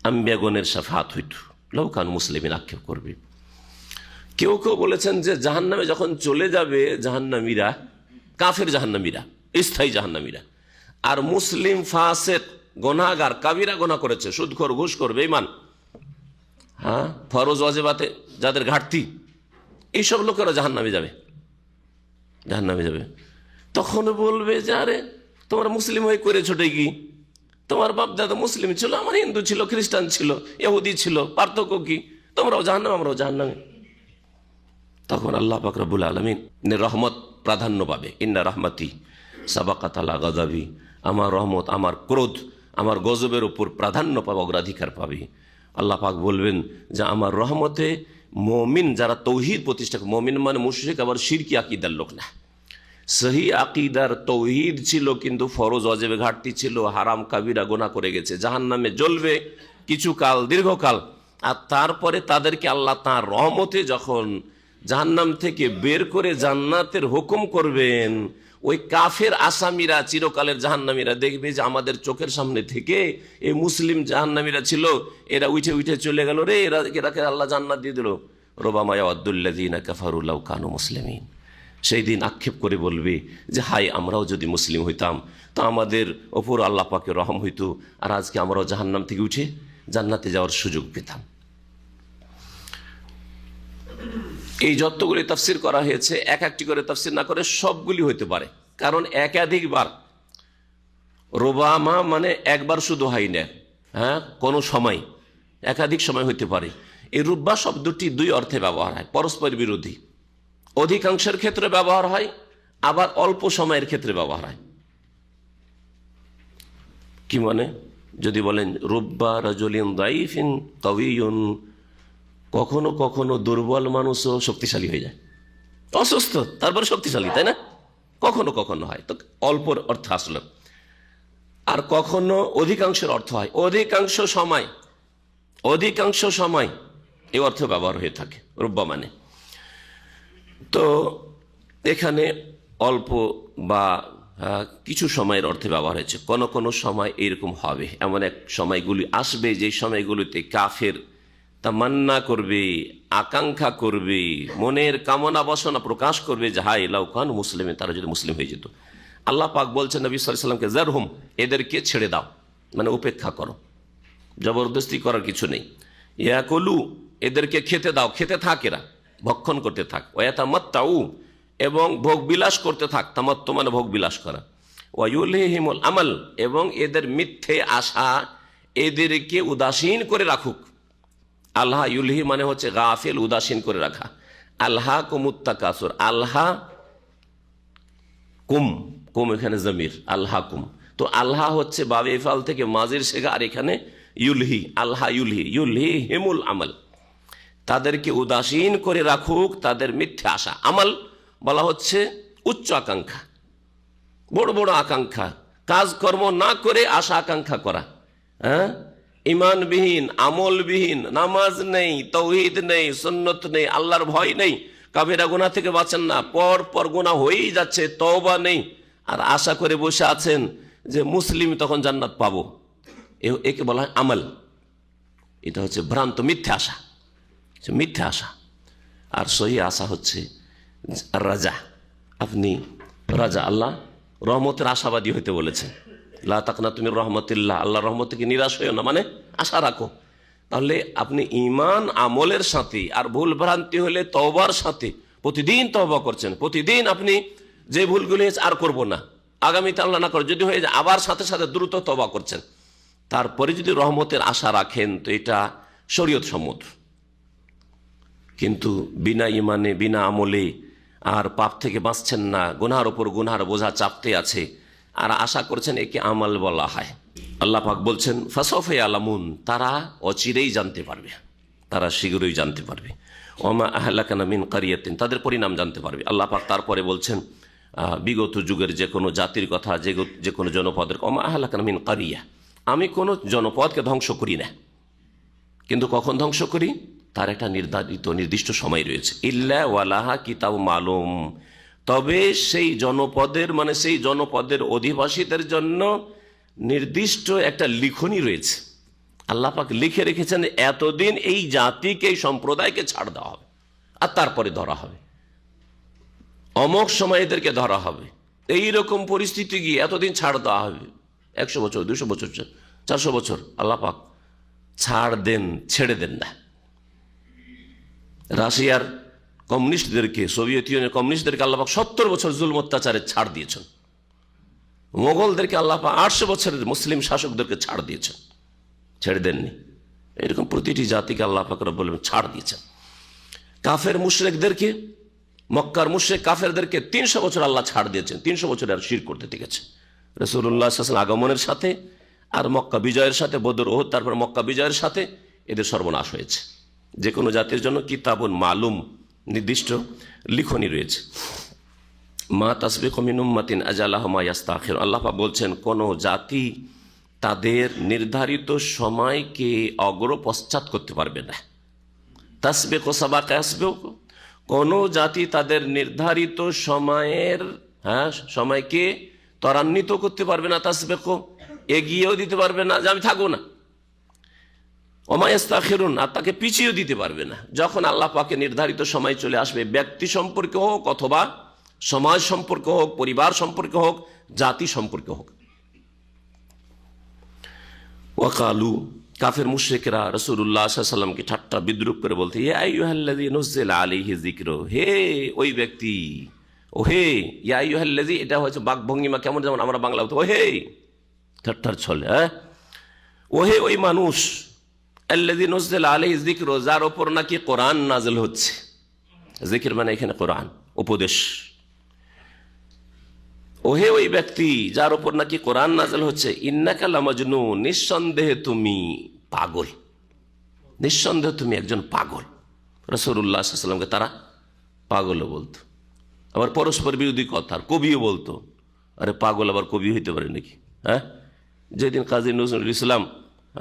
আম্বিয়াগণের শাফাআত হইতো, লাউকান মুসলিমিন আক্ষেপ করবে। কেউ কেউ বলেছেন যে জাহান্নামে যখন চলে যাবে জাহান্নামীরা, কাফের জাহান্নামীরা, স্থায়ী জাহান্নামীরা, আর মুসলিম ফাসিক গুনাহগার কাবিরা গুনাহ করেছে, সুদখোর ঘুষখোর বেঈমান, হ্যাঁ ফরজ ওয়াজিবাতে যাদের ঘাটতি, এইসব লোকেরা জাহান্নামে যাবে, জাহান্নামে যাবে। তখন বলবে যে আরে তোমরা মুসলিম হয়ে করেছো কি, তোমার বাপ দাদা মুসলিম ছিল, আমার হিন্দু ছিল, খ্রিস্টান ছিল, ইহুদি ছিল, পার্থক্য কি, তোমরাও জাহান্নামে আমরাও জাহান্নামে। তখন আল্লাহ পাক রব্বুল আলামিন রহমত প্রাধান্য পাবে, ইন্না রাহমাতি সাবাকাত আলা গাযাবি, আমার রহমত, আমার ক্রোধ, আমার গজবের উপর প্রাধান্য পাবে, অগ্রাধিকার পাবে। আল্লাহ পাক বলবেন যে আমার রহমতে মুমিন যারা তৌহিদ প্রতিষ্ঠা, মুমিন মানে মুশরিক আবার শিরকি আকীদার লোক না, সহি আকীদার তৌহিদ ছিল কিন্তু ফরজ ওয়াজিবে ঘাটতি ছিল, হারাম কাবিরা গুনাহ করে গেছে, জাহান্নামে জ্বলবে কিছুকাল, দীর্ঘকাল। আর তারপরে তাদেরকে আল্লাহ তাঁর রহমতে যখন জাহান্নাম থেকে বের করে জান্নাতের হুকুম করবেন, ওই কাফের আসামিরা চিরকালের জাহান্নামীরা দেখবে যে আমাদের চোখের সামনে থেকে এই মুসলিম জাহান্নামীরা ছিল, এরা উঠে উঠে চলে গেল রে, এরাকে আল্লাহ জান্নাত দিয়ে দিল। রুবামা ইয়াওয়াদ্দুল্লাযীনা কাফারু লাউ কানু মুসলিমিন, সেই দিন আক্ষেপ করে বলবে যে হাই আমরাও যদি মুসলিম হইতাম তো আমাদের ওপর আল্লাহ পাকের রহম হইতো, আর আজকে আমরাও জাহান্নাম থেকে উঠে জান্নাতে যাওয়ার সুযোগ পেতাম। এই যতগুলি তাফসির করা হয়েছে এক একটি করে তাফসির না করে সবগুলি হইতে পারে, কারণ একাধিকবার, রুবামা মানে একবার শুধু হয় না, হ্যাঁ কোনো সময়, একাধিক সময় হইতে পারে। এই রুব্বা শব্দটি দুই অর্থে ব্যবহার হয়, পরস্পর বিরোধী, অধিকাংশের ক্ষেত্রে ব্যবহার হয়, আবার অল্প সময়ের ক্ষেত্রে ব্যবহার হয়। কি মানে, যদি বলেন রুব্বা রাজুলিন দাইফিন কাওয়িয়ুন, কখনো কখনো দুর্বল মানুষও শক্তিশালী হয়ে যায়, অসুস্থ তারপরে শক্তিশালী, তাই না, কখনো কখনো হয়, তো অল্পর অর্থ আসলো। আর কখনো অধিকাংশের অর্থ হয়, অধিকাংশ সময় এই অর্থ ব্যবহার হয়ে থাকে রুব্বা মানে। তো এখানে অল্প বা কিছু সময়ের অর্থে ব্যবহার হয়েছে। কোনো কোনো সময় এরকম হবে, এমন এক সময়গুলি আসবে যে সময়গুলিতে কাফের তামান্না করবে, আকাঙ্ক্ষা করবে, মনের কামনা বাসনা প্রকাশ করবে যে হায় লাউ কানু মুসলিমিন, তারা যদি মুসলিম হয়ে যেত। আল্লাহ পাক বলছেন নবী সাল্লাল্লাহু আলাইহি ওয়াসাল্লামকে যারহুম, এদেরকে ছেড়ে দাও, মানে উপেক্ষা করো, জবরদস্তি করার কিছু নেই। ইয়াকুলু, এদেরকে খেতে দাও, খেতে থাক, এরা ভক্ষণ করতে থাক। ওয়াতামাত্তাউ, এবং ভোগ বিলাস করতে থাক, তামাত্তু মানে ভোগ বিলাস করা। ওয়ায়ুলহিহিমুল আমাল, এবং এদের মিথ্যে আশা এদেরকে উদাসীন করে রাখুক। আল্লাহ ইউলহি মানে হচ্ছে গাফিল, উদাসীন করে রাখা। আল্লাহ কুমুত্তাকাসুর, আল্লাহ কুম, কুম এখানে জমির, আল্লাহ কুম, তো আল্লাহ হচ্ছে বাবে ইফাল থেকে মাজির শেখা, আর এখানে ইউলহি, আল্লাহ ইউলহি, ইউলহি হিমুল আমাল, তাদেরকে উদাসীন করে রাখুক তাদের মিথ্যে আশা। আমাল বলা হচ্ছে উচ্চ আকাঙ্ক্ষা, বড় বড় আকাঙ্ক্ষা, কাজকর্ম না করে আশা আকাঙ্ক্ষা করা, হ্যাঁ, ইমানবিহীন, আমলবিহীন, নামাজ নেই, তৌহিদ নেই, সুন্নত নেই, আল্লাহর ভয় নেই, কাবিরা গুনাহ থেকে বাঁচেন না, পর পর গুনাহ হয়েই যাচ্ছে, তওবা নেই, আর আশা করে বসে আছেন যে মুসলিম তখন জান্নাত পাবো, একে বলা হয় আমল। এটা হচ্ছে ভ্রান্ত মিথ্যা আশা, মিথ্যা আশা। আর সহি আশা হচ্ছে রাজা, আপনি রাজা, আল্লাহ রহমতের আশাবাদী হইতে বলেছেন, লা তাকনাতু মির রাহমাতিল্লাহ, আল্লাহর রহমত থেকে নিরাশ হইও না, মানে আশা রাখো। তাহলে আপনি ঈমান আমলের সাথে আর ভুল ভ্রান্তি হলে তওবার সাথে প্রতিদিন তওবা করছেন, প্রতিদিন আপনি যে ভুলগুলি আর করব না, আগামীতে আল্লাহ না করে, যদি হয়ে যায় আবার সাথে সাথে দ্রুত তওবা করছেন, তারপরে যদি রহমতের আশা রাখেন তো এটা শরীয়ত সম্মত। কিন্তু বিনা ইমানে বিনা আমলে আর পাপ থেকে বাঁচছেন না, গুনহার ওপর গুনহার বোঝা চাপতে আছে, আর আশা করছেন একে আমল বলা হয়। আল্লাহ পাক বলছেন ফাসফে আলামুন, তারা অচিরেই জানতে পারবে, তারা শীঘ্রই জানতে পারবে। ওমা আহলাকানা মিন কারিয়াতিন, তাদের পরিণাম জানতে পারবে। আল্লাহ পাক তারপরে বলছেন বিগত যুগের যে কোনো জাতির কথা, যে কোনো জনপদের, ওমা আহলাকানা মিন কারিয়া, আমি কোনো জনপদকে ধ্বংস করি না, কিন্তু কখন ধ্বংস করি তার একটা নির্দিষ্ট সময় রয়েছে। ইল্লা ওয়ালাহা কিতাব মালুম, তবে সেই জনপদের মানে সেই জনপদের অধিবাসীদের জন্য নির্দিষ্ট একটা লিখনি রয়েছে। আল্লাহ পাক লিখে রেখেছেন এতদিন এই জাতিকে, এই সম্প্রদায়কে ছাড় দেওয়া হবে, আর তারপরে ধরা হবে, অমোক সময় এদেরকে ধরা হবে। এইরকম পরিস্থিতি গিয়ে এতদিন ছাড় দেওয়া হবে, 100 বছর, 200 বছর, 400 বছর, আল্লাহ পাক ছাড় দেন, ছেড়ে দেন না। রাশিয়ার কমিউনিস্টদেরকে, সোভিয়েত ইউনিয়নের কমিউনিস্টদেরকে আল্লাহ পাক 70 বছর জুলম অত্যাচারে ছাড় দিয়েছেন। মোগলদেরকে আল্লাহ পাক 800 বছরের মুসলিম শাসকদেরকে ছাড় দিয়েছেন, ছেড়ে দেননি। এরকম প্রতিটি জাতিকে আল্লাহ পাক রব্বুল আলামিন ছাড় দিয়েছেন। কাফের মুশরিকদেরকে, মক্কার মুশরিক কাফেরদেরকে 300 বছর আল্লাহ ছাড় দিয়েছেন, 300 বছর আর শিরক করতে থেকেছে। রাসূলুল্লাহ সাল্লাল্লাহু আলাইহি ওয়াসাল্লাম আগমনের সাথে আর মক্কা বিজয়ের সাথে, বদর ওহুদ, তারপর মক্কা বিজয়ের সাথে এদের সর্বনাশ হয়েছে। যে কোনো জাতির জন্য কিতাবুন মালুম, নির্দিষ্ট লিখনি রয়েছে। মা তাসবিকু মিন উম্মাতিন আজালাহা মা ইস্তাখির, আল্লাহ পাক বলছেন কোন জাতি তাদের নির্ধারিত সময়কে অগ্র পশ্চাৎ করতে পারবে না। তাসবিকু সাবাকা ইয়াসবিকু, কোন জাতি তাদের নির্ধারিত সময়ের সময়কে ত্বরান্বিত করতে পারবে না, তাসবিকু এগিয়েও দিতে পারবে না যে আমি থাকবো না, ওমা ইস্তাখিরুন, আর তাকে পিছিয়েও দিতে পারবে না। যখন আল্লাহ পাকের নির্ধারিত সময় চলে আসবে, ব্যক্তি সম্পর্কে হোক অথবা সমাজ সম্পর্কে হোক, পরিবার সম্পর্কে হোক, জাতি সম্পর্কে হোক। ওয়াকালু, কাফের মুশরিকরা রাসূলুল্লাহ সাল্লাল্লাহু আলাইহি ওয়াসাল্লামকে ঠাট্টা বিদ্রূপ করে বলতে, ইয়া আইয়ুহাল্লাযী নুযিলা আলাইহি যিকরু, হে ওই ব্যক্তি, ও হে, ইয়া আইয়ুহাল্লাযী, এটা হচ্ছে বাকভঙ্গিমা কেমন, যেমন আমরা বাংলা বলতে ও হে, ঠাট্টার ছলে, ও হে ওই মানুষ, আল্লাযী নুযিলা আলাইহি যিকরু, যার উপর নাকি কোরআন নাযিল হচ্ছে। জিকির মানে এখানে কোরআন, উপদেশ। ওহে ওই ব্যক্তি যার উপর নাকি কোরআন নাযিল হচ্ছে, ইন্নাকা লামাজনুন, নিঃসন্দেহে তুমি পাগল, নিঃসন্দেহে তুমি একজন পাগল। রাসূলুল্লাহ সাল্লাল্লাহু আলাইহি ওয়াসাল্লামকে তারা পাগলও বলতো, আবার পরস্পর বিরোধী কথা, কবিও বলতো। আরে পাগল আবার কবি হইতে পারে নাকি? যেদিন কাজী নজরুল ইসলাম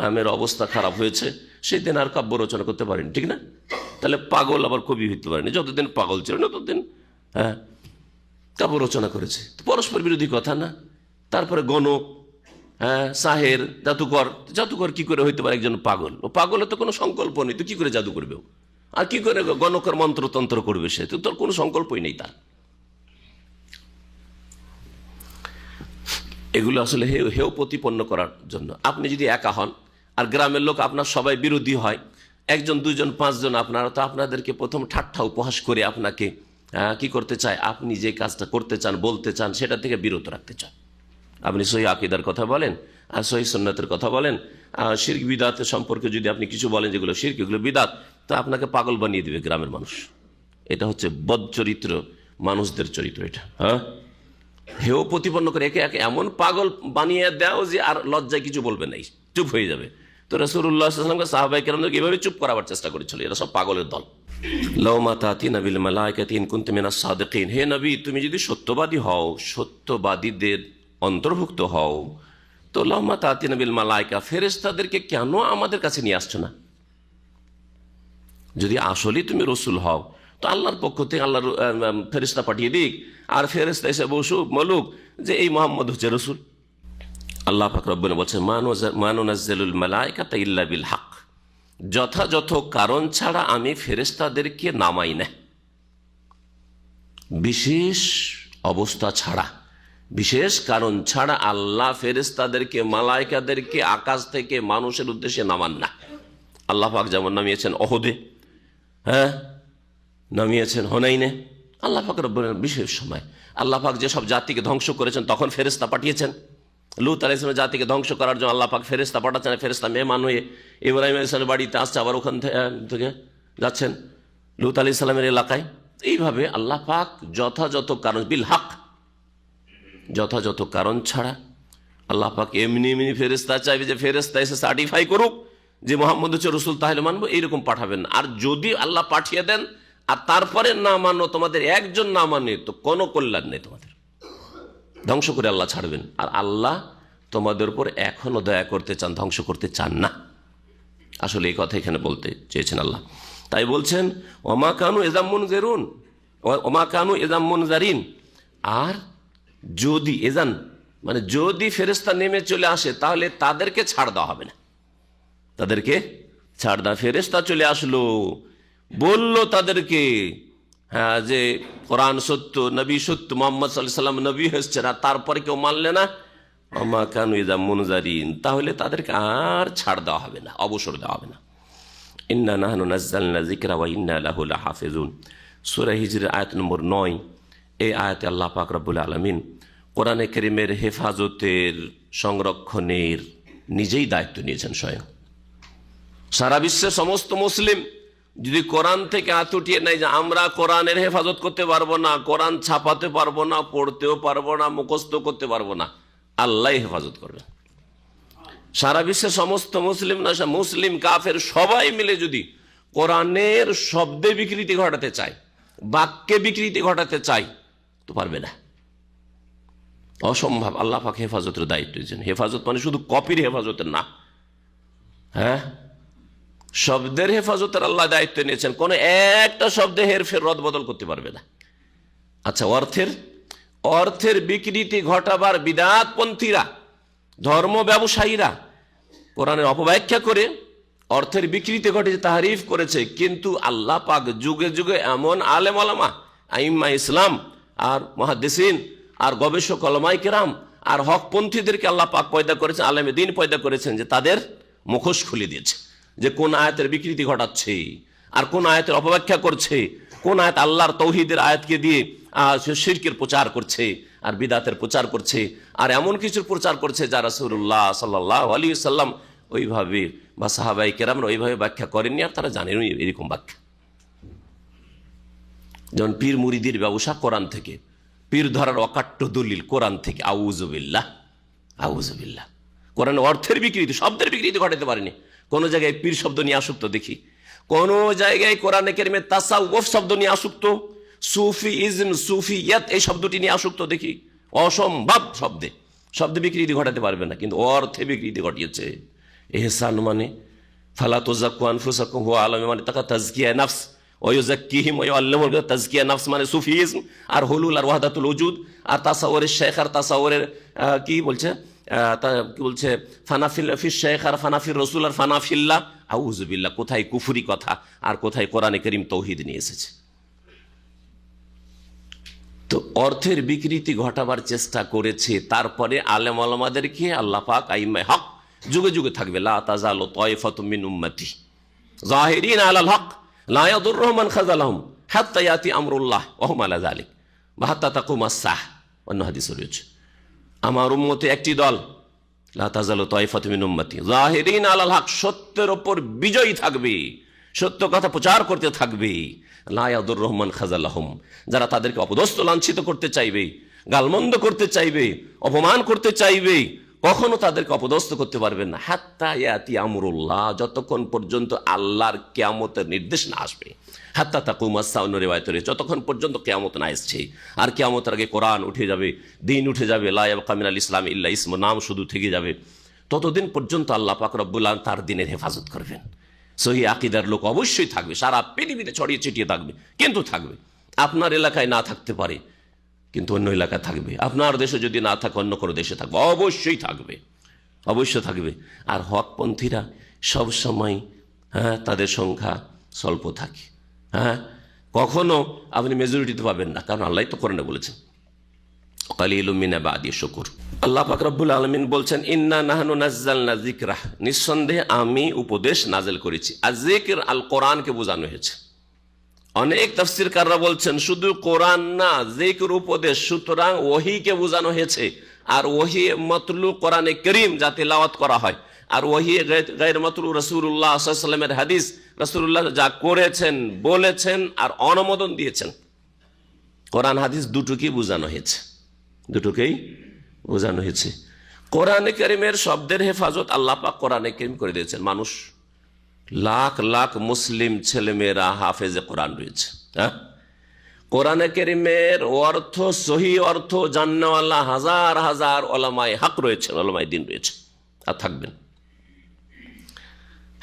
আমের অবস্থা খারাপ হয়েছে, সেদিন আর কাব্য রচনা করতে পারেনি, ঠিক না? তাহলে পাগল আবার কবি হইতে পারেনি, যতদিন পাগল ছিল না ততদিন কাব্য রচনা করেছে। পরস্পর বিরোধী কথা না? তারপরে গণক, সাহের, জাদুকর, জাদুকর কি করে হইতে পারে একজন পাগল? ও পাগলের তো কোনো সংকল্প নেই, তো কি করে জাদু করবে? আর কি করে গণকের মন্ত্রতন্ত্র করবে? সে তো তোর কোনো সংকল্পই নেই তার। এগুলো আসলে হেও প্রতিপন্ন করার জন্য। আপনি যদি একা হন আর গ্রামের লোক আপনার সবাই বিরোধী হয়, 1 2 5 জন, আপনারা তো আপনাদেরকে প্রথম ঠাট্টা উপহাস করে আপনাকে কি করতে চায়, আপনি যে কাজটা করতে চান, বলতে চান, সেটা থেকে বিরত রাখতে চান। আপনি সহি আকীদার কথা বলেন আর সহি সুন্নাতের কথা বলেন, শিরক বিদআতের সম্পর্কে যদি আপনি কিছু বলেন যেগুলো শিরক, এগুলো বিদআত, তো আপনাকে পাগল বানিয়ে দিবে গ্রামের মানুষ। এটা হচ্ছে বদ চরিত্র মানুষদের চরিত্র। এটা হেও প্রতিপন্ন করে একে একে এমন পাগল বানিয়ে দাও যে আর লজ্জায় কিছু বলবে নাই, চুপ হয়ে যাবে। তো রাসূলুল্লাহ সাল্লাল্লাহু আলাইহি ওয়াসাল্লাম সাহাবায়ে কেরামকে এভাবে চুপ করাবার চেষ্টা করেছিল। এরা সব পাগলের দল। লাউ মা তাতিনা বিল মালাইকাতি ইন কুনতুম মিনাস সাদিকিন, হে নবী তুমি যদি সত্যবাদী হও, সত্যবাদীদের অন্তর্ভুক্ত হও, তো লাউ মা তাতিনা বিল মালাইকা, ফেরেশতাদেরকে কেন আমাদের কাছে নিয়ে আসছো না? যদি আসলেই তুমি রাসূল হও, তো আল্লাহর পক্ষ থেকে আল্লাহর ফেরেশতা পাঠিয়ে দিক, আর ফেরেশতা এসে বলুক যে এই মুহাম্মদ হচ্ছে রাসূল। আল্লাহ পাক রব্বুল বলছেন মা নুনাজ্জিলুল মালাইকাতা ইল্লা বিল হক, যথাযথ কারণ ছাড়া আমি ফেরেশতাদেরকে নামাই না। বিশেষ অবস্থা ছাড়া, বিশেষ কারণ ছাড়া আল্লাহ ফেরেশতাদেরকে, মালাইকাদেরকে আকাশ থেকে মানুষের উদ্দেশ্যে নামান না। আল্লাহ পাক যেমন নামিয়েছেন ওহুদে, নামিয়েছেন হুনাইনে, আল্লাহ পাক রব্বুল বিশেষ সময়। আল্লাহ পাক যেসব জাতিকে ধ্বংস করেছেন তখন ফেরেশতা পাঠিয়েছেন। লূত আলাইহিস সালামের জাতিকে ধ্বংস করার জন্য আল্লাহ পাক ফেরেশতা পাঠাচ্ছেন। ফেরেশতা মেহমান হয়ে ইব্রাহিম আলাইহিস সালামের বাড়িতে আসছে, আবার ওখান থেকে যাচ্ছেন লূত আলাইহিস সালামের এলাকায়, এইভাবে আল্লাহ পাক যথাযথ কারণ বিল হক, যথাযথ কারণ ছাড়া আল্লাহ পাক এমনি এমনি ফেরেশতা চাইবে যে ফেরেশতা এসে সার্টিফাই করুক যে মোহাম্মদ হচ্ছে রসুল, তাহলে মানবো, এইরকম পাঠাবেন না। আর যদি আল্লাহ পাঠিয়ে দেন আর তারপরে না মানো, তোমাদের একজন না মানে, তো কোনো কল্যাণ নেই, তোমাদের ধ্বংস করে আল্লাহ ছাড়বেন। আর আল্লাহ তোমাদের উপর এখনো দয়া করতে চান, ধ্বংস করতে চান না। আসলে এই কথা এখানে বলতে চেয়েছেন আল্লাহ। তাই বলছেন ওমা কানু এজাম মুনজারুন, ওমা কানু এজাম মুনজারিন। আর যদি এজান মানে যদি ফেরেশতা নেমে চলে আসে, তাহলে তাদেরকে ছাড় দেওয়া হবে না, তাদেরকে ছাড় দেওয়া। ফেরেশতা চলে আসলো, বলল তাদেরকে হ্যাঁ যে কোরআন সত্য, নবী সত্য, মোহাম্মদ সাল্লাল্লাহু আলাইহি ওয়াসাল্লাম নবী হচ্ছেন, আর তারপরে কেউ মানলে না, ওমা কানু এজাম মুনজারিন, তাহলে তাদেরকে আর ছাড় দেওয়া হবে না, অবসর দেওয়া হবে না। ইন্না নাহনু নাযালনা যিকরা ওয়া ইন্না লাহু লাহাফিজুন, সূরা হিজর আয়াত নম্বর 9। এই আয়াতে আল্লাহ পাক রব্বুল আলামিন কোরআনে কারীমের হেফাজতের, সংরক্ষণের নিজেই দায়িত্ব নিয়েছেন স্বয়ং। সারা বিশ্বের সমস্ত মুসলিম যদি কোরআন থেকে হাত উঠিয়ে নেয় যে আমরা কোরআনের হেফাজত করতে পারবো না, কোরআন ছাপাতে পারবো না, পড়তেও পারবো না, মুখস্থ করতে পারবো না, আল্লাহ হেফাজত করবেন। সারা বিশ্বের সমস্ত মুসলিম না, মুসলিম কাফের সবাই মিলে যদি কোরআনের শব্দে বিকৃতি ঘটাতে চায়, বাক্যে বিকৃতি ঘটাতে চায়, তো পারবে না, অসম্ভব। আল্লাহ পাক হেফাজতের দায়িত্ব দিয়েছেন। হেফাজত মানে শুধু কপির হেফাজতের না, হ্যাঁ, শব্দের হেফাজতের আল্লাহ দায়িত্ব নিয়েছেন। কোন একটা শব্দে হেরফের রদ বদল করতে পারবে না। আচ্ছা, অর্থের বিকৃতি ঘটাবার বিদআতপন্থীরা, ধর্ম ব্যবসায়ীরা কোরআনের অপব্যাখ্যা করে অর্থের বিকৃতি ঘটিয়ে তাহরিফ করেছে, কিন্তু আল্লাহ পাক যুগে যুগে এমন আলেম ওলামা, আইম্মা ইসলাম আর মুহাদ্দিসিন আর গবেষক ওলামায়ে কেরাম আর হকপন্থীদেরকে আল্লাহ পাক পয়দা করেছেন, আলেমে দ্বীন পয়দা করেছেন, যে তাদের মুখোশ খুলে দিয়েছে যে কোন আয়াতের বিকৃতি ঘটাচ্ছে আর কোন আয়াতের অপব্যাখ্যা করছে, কোন আয়াত আল্লাহর তৌহিদের আয়াতকে দিয়ে শিরকের প্রচার করছে আর বিদাতের প্রচার করছে, আর এমন কিছুর প্রচার করছে যা রাসূলুল্লাহ সাল্লাল্লাহু আলাইহি ওয়াসাল্লাম ওইভাবে বা সাহাবায়ে কেরামরা ওইভাবে ব্যাখ্যা করেননি, আর তারা জানেনই এরকম ব্যাখ্যা। যেমন পীর মুরিদির ব্যবসা কোরআন থেকে, পীর ধরার অকাট্য দলিল কোরআন থেকে, আউযুবিল্লাহ আউযুবিল্লাহ। কোরআনের অর্থের বিকৃতি, শব্দের বিকৃতি ঘটাতে পারেনি। কোন জায়গায় পীর শব্দ নিয়ে আসক্ত দেখি, কোন জায়গায় কোরআনে কারিমে তাসাউফ শব্দ নিয়ে আসক্ত, সুফিইজম, সুফিয়াত এই শব্দটি নিয়ে আসক্ত দেখি। অসম্ভব। শব্দে বিকৃতি ঘটাতে পারবে না, কিন্তু অর্থে বিকৃতি ঘটিয়েছে। ইহসান মানে ফালা তুযাক্কু আনফুসাকুম হুয়া আ'লামু মানে তাকা তাজকিয়া নফস ওয়া ইউযাক্কিহিম ওয়া ইউআল্লিমুহুম তাজকিয়া নফস মানে সুফিইজম আর হুলুল আর ওয়াহদাতুল উজুদ আর তাসাউরের শেখ আর তাসাউরের কি বলছে ফানাফিল ফিশ শেখ আর ফানাফির রসুল আর ফানাফিল্লাহ। আউযুবিল্লাহ। কোথায় কুফরি কথা আর কোথায় কোরআনে কারীম তৌহিদ নিয়ে এসেছে। তো অর্থের বিকৃতি ঘটাবার চেষ্টা করেছে। তারপরে আলেম ওলামাদেরকে আল্লাহ পাক আইম্মায়ে হক যুগে যুগে থাকবে, লা তাযালু তায়ফাতুম মিন উম্মতি যাহিরিনা আলাল হক লা ইয়াদুররুহুম মান খাযালাহুম হাত্তা ইয়াতি আমরুল্লাহ ওয়া হুম আলা যালিক ওয়া হাত্তা তাকুমাস সাহ। অন্য হাদিসে রয়েছে আমার উম্মতে একটি দল, লা তাযালু তায়ফাতুম মিন উম্মতি যাহিরিনা আলাল হক, সত্যের উপর বিজয়ী থাকবে, সত্য কথা প্রচার করতে থাকবে। লা ইয়াদুররুহুম মান খাযালাহুম, যারা তাদেরকে অপদস্থ লাঞ্ছিত করতে চাইবে, গালমন্দ করতে চাইবে, অপমান করতে চাইবে, কখনো তাদেরকে অপদস্থ করতে পারবেন না। হাত্তা ইয়াতি আমরুল্লাহ, যতক্ষণ পর্যন্ত আল্লাহর কিয়ামতের নির্দেশ না আসবে। হাত্তা তাকুমাস সাহ, অন্য রিওয়ায়াতে রয়েছে যতক্ষণ পর্যন্ত কিয়ামত না আসছে। আর কিয়ামতের আগে কোরআন উঠে যাবে, দিন উঠে যাবে, লা ইয়াবকা মিনাল ইসলাম ইল্লা ইসমু, নাম শুধু থেকে যাবে। ততদিন পর্যন্ত আল্লাহ পাক রব্বুল আলামিন তার দিনের হেফাজত করবেন। সহি আকীদার লোক অবশ্যই থাকবে, সারা পৃথিবীতে ছড়িয়ে ছিটিয়ে থাকবে, কিন্তু থাকবে। আপনার এলাকায় না থাকতে পারে, কিন্তু অন্য এলাকায় থাকবে। আপনার দেশে যদি না থাকে, অন্য কোনো দেশে থাকবে, অবশ্যই থাকবে, অবশ্যই থাকবে। আর হকপন্থীরা সবসময় তাদের সংখ্যা স্বল্প থাকে। কখনো আপনি মেজরিটিতে পাবেন না, কারণ আল্লাহ তো কোরআনে বলেছেন কালিলুম মিন ইবাদি শুকুর। আল্লাহ পাক রব্বুল আলামিন বলছেন ইন্না নাহনু নাযালনা যিকরা, নিঃসন্দেহে আমি উপদেশ নাযিল করেছি। আর যিকর আল কোরআনকে বোঝানো হয়েছে। অনেক তাফসীরকাররা বলছেন শুধু কোরআন না, যিকর উপদেশ, সুতরাং ওহীকে বোঝানো হয়েছে। আর ওহী মাতলু কোরআনে কারীম যা তিলাওয়াত করা হয়, আর ওহী গায়র মাতলু রাসূলুল্লাহ সাল্লাল্লাহু আলাইহি ওয়াসাল্লামের হাদিস, রাসূলুল্লাহ যা করেছেন, বলেছেন আর অনুমোদন দিয়েছেন, কোরআন হাদিস দুটোকেই বোঝানো হয়েছে, দুটোকেই বোঝানো হয়েছে। কোরআনে কারিমের শব্দের হেফাজত আল্লাহ পাক কোরআনে কারিম করে দিয়েছেন। মানুষ লাখ লাখ মুসলিম ছেলেমেয়েরা হাফেজে কোরআন রয়েছে। হ্যাঁ, কোরআনে কারিমের অর্থ, সহি অর্থ জাননেওয়ালা হাজার হাজার ওলামায়ে হক রয়েছেন, ওলামায়ে দ্বীন রয়েছে, আর থাকবেন।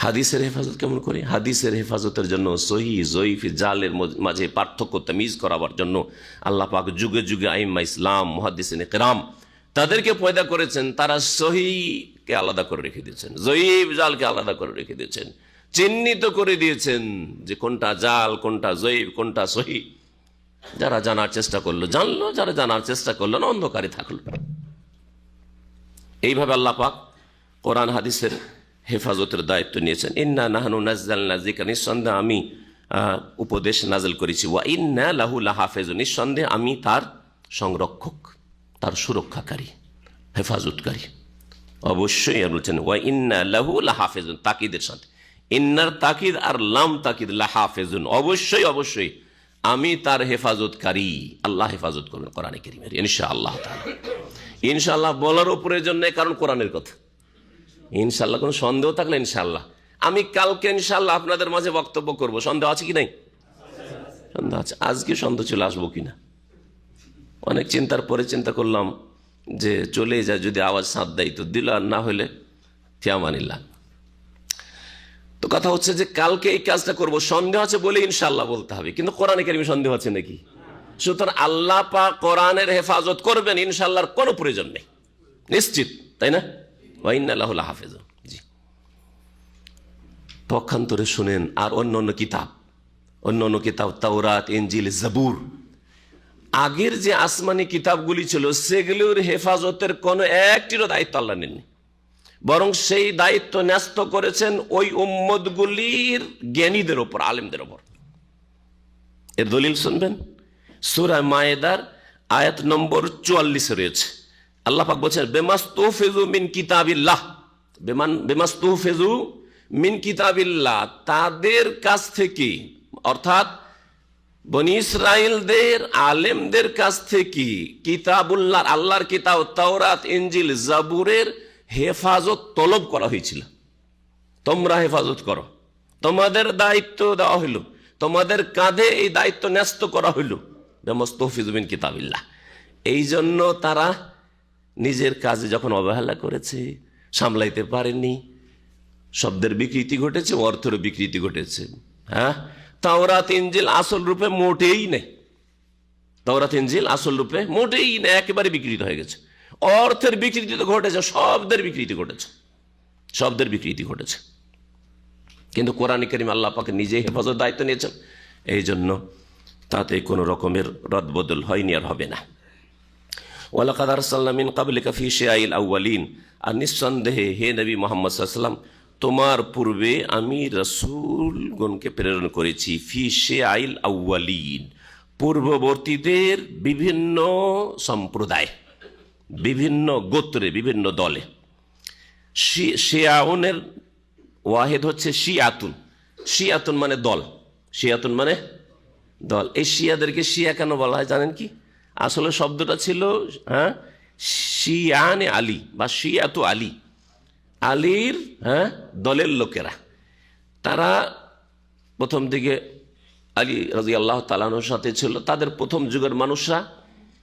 হাদিসের হেফাজত কেমন করে? হাদিসের হেফাজতের জন্য সহি জয়ীফ জালের মাঝে পার্থক্য তামিজ করাবার জন্য আল্লাহ পাক যুগে যুগে আইম্মা ইসলাম, মুহাদ্দিসিনে কেরাম তাদেরকে পয়দা করেছেন। তারা সহিকে আলাদা করে রেখে দিয়েছেন, জয়ীফ জালকে আলাদা করে রেখে দিয়েছেন, চিহ্নিত করে দিয়েছেন যে কোনটা জাল, কোনটা জয়ীফ, কোনটা সহি। যারা জানার চেষ্টা করলো জানলো, যারা জানার চেষ্টা করলো না অন্ধকারে থাকলো। এইভাবে আল্লাহ পাক কোরআন হাদিসের হেফাজতের দায়িত্ব নিয়েছেন। ইন্না নাহনু নাজ্জালনা যিকরা, নিঃসন্দেহে আমি উপদেশ নাজিল করেছি, ওয়া ইন্না লাহু লাহাফিজুন, নিঃসন্দেহে আমি তার সংরক্ষক, তার সুরক্ষাকারী, হেফাজতকারী। অবশ্যই আর বলছেন ওয়া ইন্না লাহু লাহাফিজুন, তাকিদের সাথে ইন্নার তাকিদ আর লাম তাকিদ, লাহাফিজুন, অবশ্যই অবশ্যই আমি তার হেফাজতকারী। আল্লাহ হেফাজত করবেন কোরআনে কারীমের ইনশাআল্লাহ তাআলা। ইনশাআল্লাহ বলারও প্রয়োজন নেই, কারণ কোরআনের কথা। ইনশাআল্লাহ কোনো সন্দেহ থাকলে ইনশাআল্লাহ আমি কালকে ইনশাআল্লাহ আপনাদের মাঝে বক্তব্য করব। সন্দেহ আছে কি নাই? সন্দেহ আছে। আজকে সন্দেহ চলে আসবো কিনা, অনেক চিন্তার পরে চিন্তা করলাম যে চলে যায়, যদি আওয়াজ সাথ দেয় তো দিল, আর না হলে ফিয়ামানিল্লাহ। তো কথা হচ্ছে যে কালকে এই কাজটা করব, সন্দেহ আছে বলে ইনশাআল্লাহ বলতে হবে, কিন্তু কোরআনে কারিমে সন্দেহ আছে নাকি? সুতরাং আল্লাহ পাক কোরআনের হেফাজত করবেন, ইনশাআল্লাহর কোনো প্রয়োজন নেই, নিশ্চিত, তাই না? ওয়া ইন্না লাহু লাহাফিজুন। জি, পক্ষান্তরে শুনেন আর অন্য কিতাব তাওরাত, ইনজিল, জাবুর, আগের যে আসমানি কিতাবগুলি ছিল সেগুলোর হেফাজতের কোনো একটিরও দায়িত্ব আল্লাহ নেননি, বরং সেই দায়িত্ব ন্যস্ত করেছেন ওই উম্মতগুলির জ্ঞানীদের ওপর, আলেমদের ওপর। এর দলিল শুনবেন, সূরা মায়েদার আয়াত নম্বর 44 রয়েছে। আল্লাহ পাক বলছেন বেমাস্তুহফিজু মিন কিতাবিল্লাহ, বেমাস্তুহফিজু মিন কিতাবিল্লাহ, তাদের কাছ থেকে, অর্থাৎ বনি ইসরাইলদের আলেমদের কাছ থেকে কিতাবুল্লাহ, আল্লাহর কিতাব তাওরাত, ইনজিল, জাবুরের হেফাজত তলব করা হয়েছিল। তোমরা হেফাজত করো, তোমাদের দায়িত্ব দেওয়া হইল, তোমাদের কাঁধে এই দায়িত্ব ন্যস্ত করা হইল। বেমাস্তুহফিজু মিন কিতাবিল্লাহ। এই জন্য তারা নিজের কাজে যখন অবহেলা করেছে, সামলাইতে পারেনি, শব্দের বিকৃতি ঘটেছে, অর্থের বিকৃতি ঘটেছে। হ্যাঁ, তাওরাত ইনজিল আসল রূপে মোটেই নেই, তাওরাত ইনজিল আসল রূপে মোটেই নেই, একেবারে বিকৃত হয়ে গেছে। অর্থের বিকৃতি তো ঘটেছে, শব্দের বিকৃতি ঘটেছে, শব্দের বিকৃতি ঘটেছে। কিন্তু কোরআন কারীম আল্লাহ পাক নিজেই হেফাজত দায়িত্ব নিয়েছেন, এই জন্য তাতে কোনো রকমের রদবদল হয়নি, আর হবে না। ওয়ালাকাদ আরসালনা মিন ক্বাবলিকা ফি শিয়াইল আউয়ালিন, আর নিঃসন্দেহে হে নবী মুহাম্মদ সাল্লাল্লাহু আলাইহি ওয়াসাল্লাম, তোমার পূর্বে আমি রাসূলগণকে প্রেরণ করেছি ফি শিয়াইল আউয়ালিন, পূর্ববর্তীদের বিভিন্ন সম্প্রদায়, বিভিন্ন গোত্রে, বিভিন্ন দলে। শিয়াউনের ওয়াহেদ হচ্ছে শিয়াতুন, শিয়াতুন মানে দল, শিয়াতুন মানে দল। এই শিয়াদেরকে শিয়া কেন বলা হয় জানেন কি? আসলে শব্দটা ছিল শিয়ানে আলী বা শিয়াতু আলী, আলীর দলের লোকেরা। তারা প্রথম দিকে আলী রাদিয়াল্লাহু তাআলা আনহুর সাথে ছিল, তাদের প্রথম যুগের মানুষরা,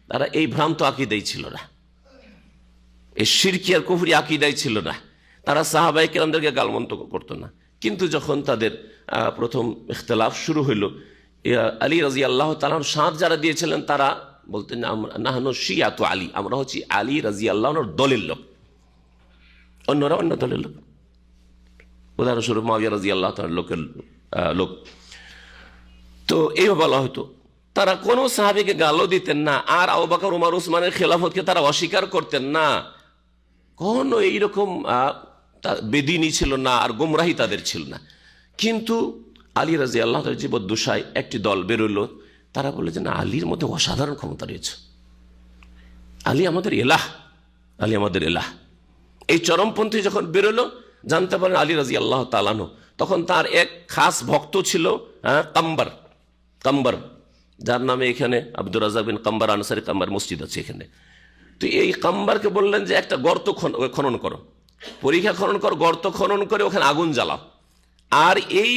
তারা এই ভ্রান্ত আকীদাই ছিল না, এই শিরকি আর কুফরি আকীদাই ছিল না, তারা সাহাবায়ে কেরামদেরকে গালমন্দ করতো না। কিন্তু যখন তাদের প্রথম ইখতিলাফ শুরু হইল, আলী রাদিয়াল্লাহু তাআলা আনহু সাথ যারা দিয়েছিলেন তারা বলতেন নাহনু শিয়াতু আলী, আমরা হচ্ছি আলী রাদিয়াল্লাহু আনহুর দলের লোক, অন্যরা অন্য দলের লোক। উদাহরণস্বরূপ মুআবিয়া রাদিয়াল্লাহু তাআলার লোকের লোক। তো এইভাবে বলা হতো। তারা কোনো সাহাবীকে গালও দিতেন না, আর আবু বকর, ওমর, উসমানের খেলাফতকে তারা অস্বীকার করতেন না। কোনো এইরকম বেদিনী ছিল না, আর গোমরাহি তাদের ছিল না। কিন্তু আলী রাদিয়াল্লাহু তাআলার জীবদ্দশায় একটি দল বেরোলো, তারা বলে যে না, আলীর মধ্যে অসাধারণ ক্ষমতা রয়েছে, আলী আমাদের এলাহ, আলী আমাদের এলাহ। এই চরমপন্থী যখন বেরোলো, জানতে পারেন আলী রাদিয়াল্লাহু তাআলা আনহু, তখন তার এক খাস ভক্ত ছিল কাম্বার, যার নামে এখানে আব্দুর রাজ্জাক বিন কাম্বার আনসারি কাম্বার মসজিদ আছে এখানে। তো এই কাম্বারকে বললেন যে একটা গর্ত খনন করো, পরীক্ষা খনন করো, গর্ত খনন করে ওখানে আগুন জ্বালাও, আর এই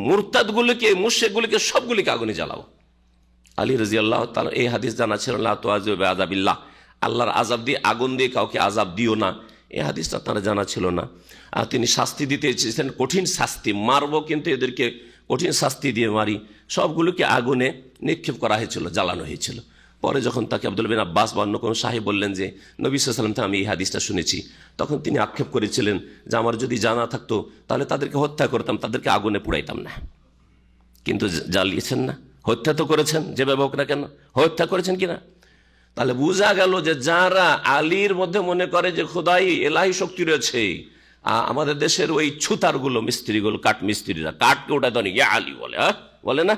মুরতাদগুলিকে, মুশরিকগুলিকে সবগুলিকে আগুনে জ্বালাও। আলী রাদিয়াল্লাহু তাআলা এই হাদিস জানা ছিল, লা তুআযিবু বিআযাবিল্লাহ, আল্লাহর আযাব দিয়ে, আগুন দিয়ে কাউকে আযাব দিও না, এই হাদিসটা তারা জানা ছিল না। আর তিনি শাস্তি দিতে চেয়েছেন, কঠিন শাস্তি, মারবো কিন্তু এদেরকে কঠিন শাস্তি দিয়ে মারি। সবগুলোকে আগুনে নিক্ষেপ করা হয়েছিল, জ্বালানো হয়েছিল। পরে যখন তাকে আব্দুল্লাহ বিন আব্বাস বা অন্য কোনো সাহেব বললেন যে নবী সাল্লাল্লাহু আলাইহি ওয়াসাল্লাম থেকে আমি এই হাদিসটা শুনেছি, তখন তিনি আক্ষেপ করেছিলেন যে আমার যদি জানা থাকতো তাহলে তাদেরকে হত্যা করতাম, তাদেরকে আগুনে পুড়াইতাম না। কিন্তু জ্বালিয়েছেন না, হত্যা তো করেছেন, যেভাবে হোক না কেন হত্যা করেছেন কিনা। তাহলে বোঝা গেল যে যারা আলীর মধ্যে মনে করে যে খোদাই এলাহি শক্তি রয়েছে, আমাদের দেশের ওই ছুতারগুলো, মিস্ত্রিগুলো, কাঠ মিস্ত্রিরা কাঠকে ওটা তো ইয়া আলী বলে, বলে না,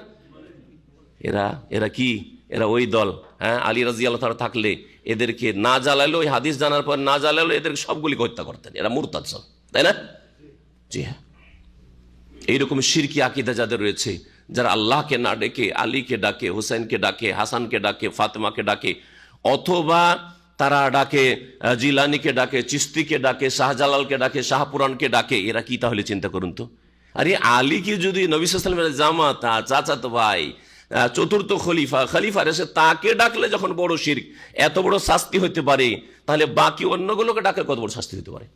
এরা কি, এরা ওই দল। হ্যাঁ, আলী রাদিয়াল্লাহু তাআলা থাকলে এদেরকে না জ্বালালো, ওই হাদিস জানার পর না জ্বালালো, এদেরকে সবগুলিকে হত্যা করতেন। এরা মুরতাদ সব, তাই না? জি হ্যাঁ, এইরকম শিরকি আকীদা যাদের রয়েছে, যারা আল্লাহকে না ডেকে আলীকে ডাকে, হুসাইনকে ডাকে, হাসানকে ডাকে, ফাতেমাকে ডাকে, অথবা তারা ডাকে জিলানিকে ডাকে, চিস্তিকে ডাকে, শাহজালালকে ডাকে, শাহপুরানকে ডাকে, এরা কি তাহলে চিন্তা করুন তো। আরে আলী কি যদি নবী সাল্লাল্লাহু আলাইহি ওয়াসাল্লামের জামাতা, চাচাতো ভাই, চতুর্থ খলিফা এসে তাকে ডাকলে যখন বড় শিরক, এত বড় শাস্তি হতে পারে, তাহলে বাকি অন্যগুলোকে ডাকলে কত বড় শাস্তি হতে পারে।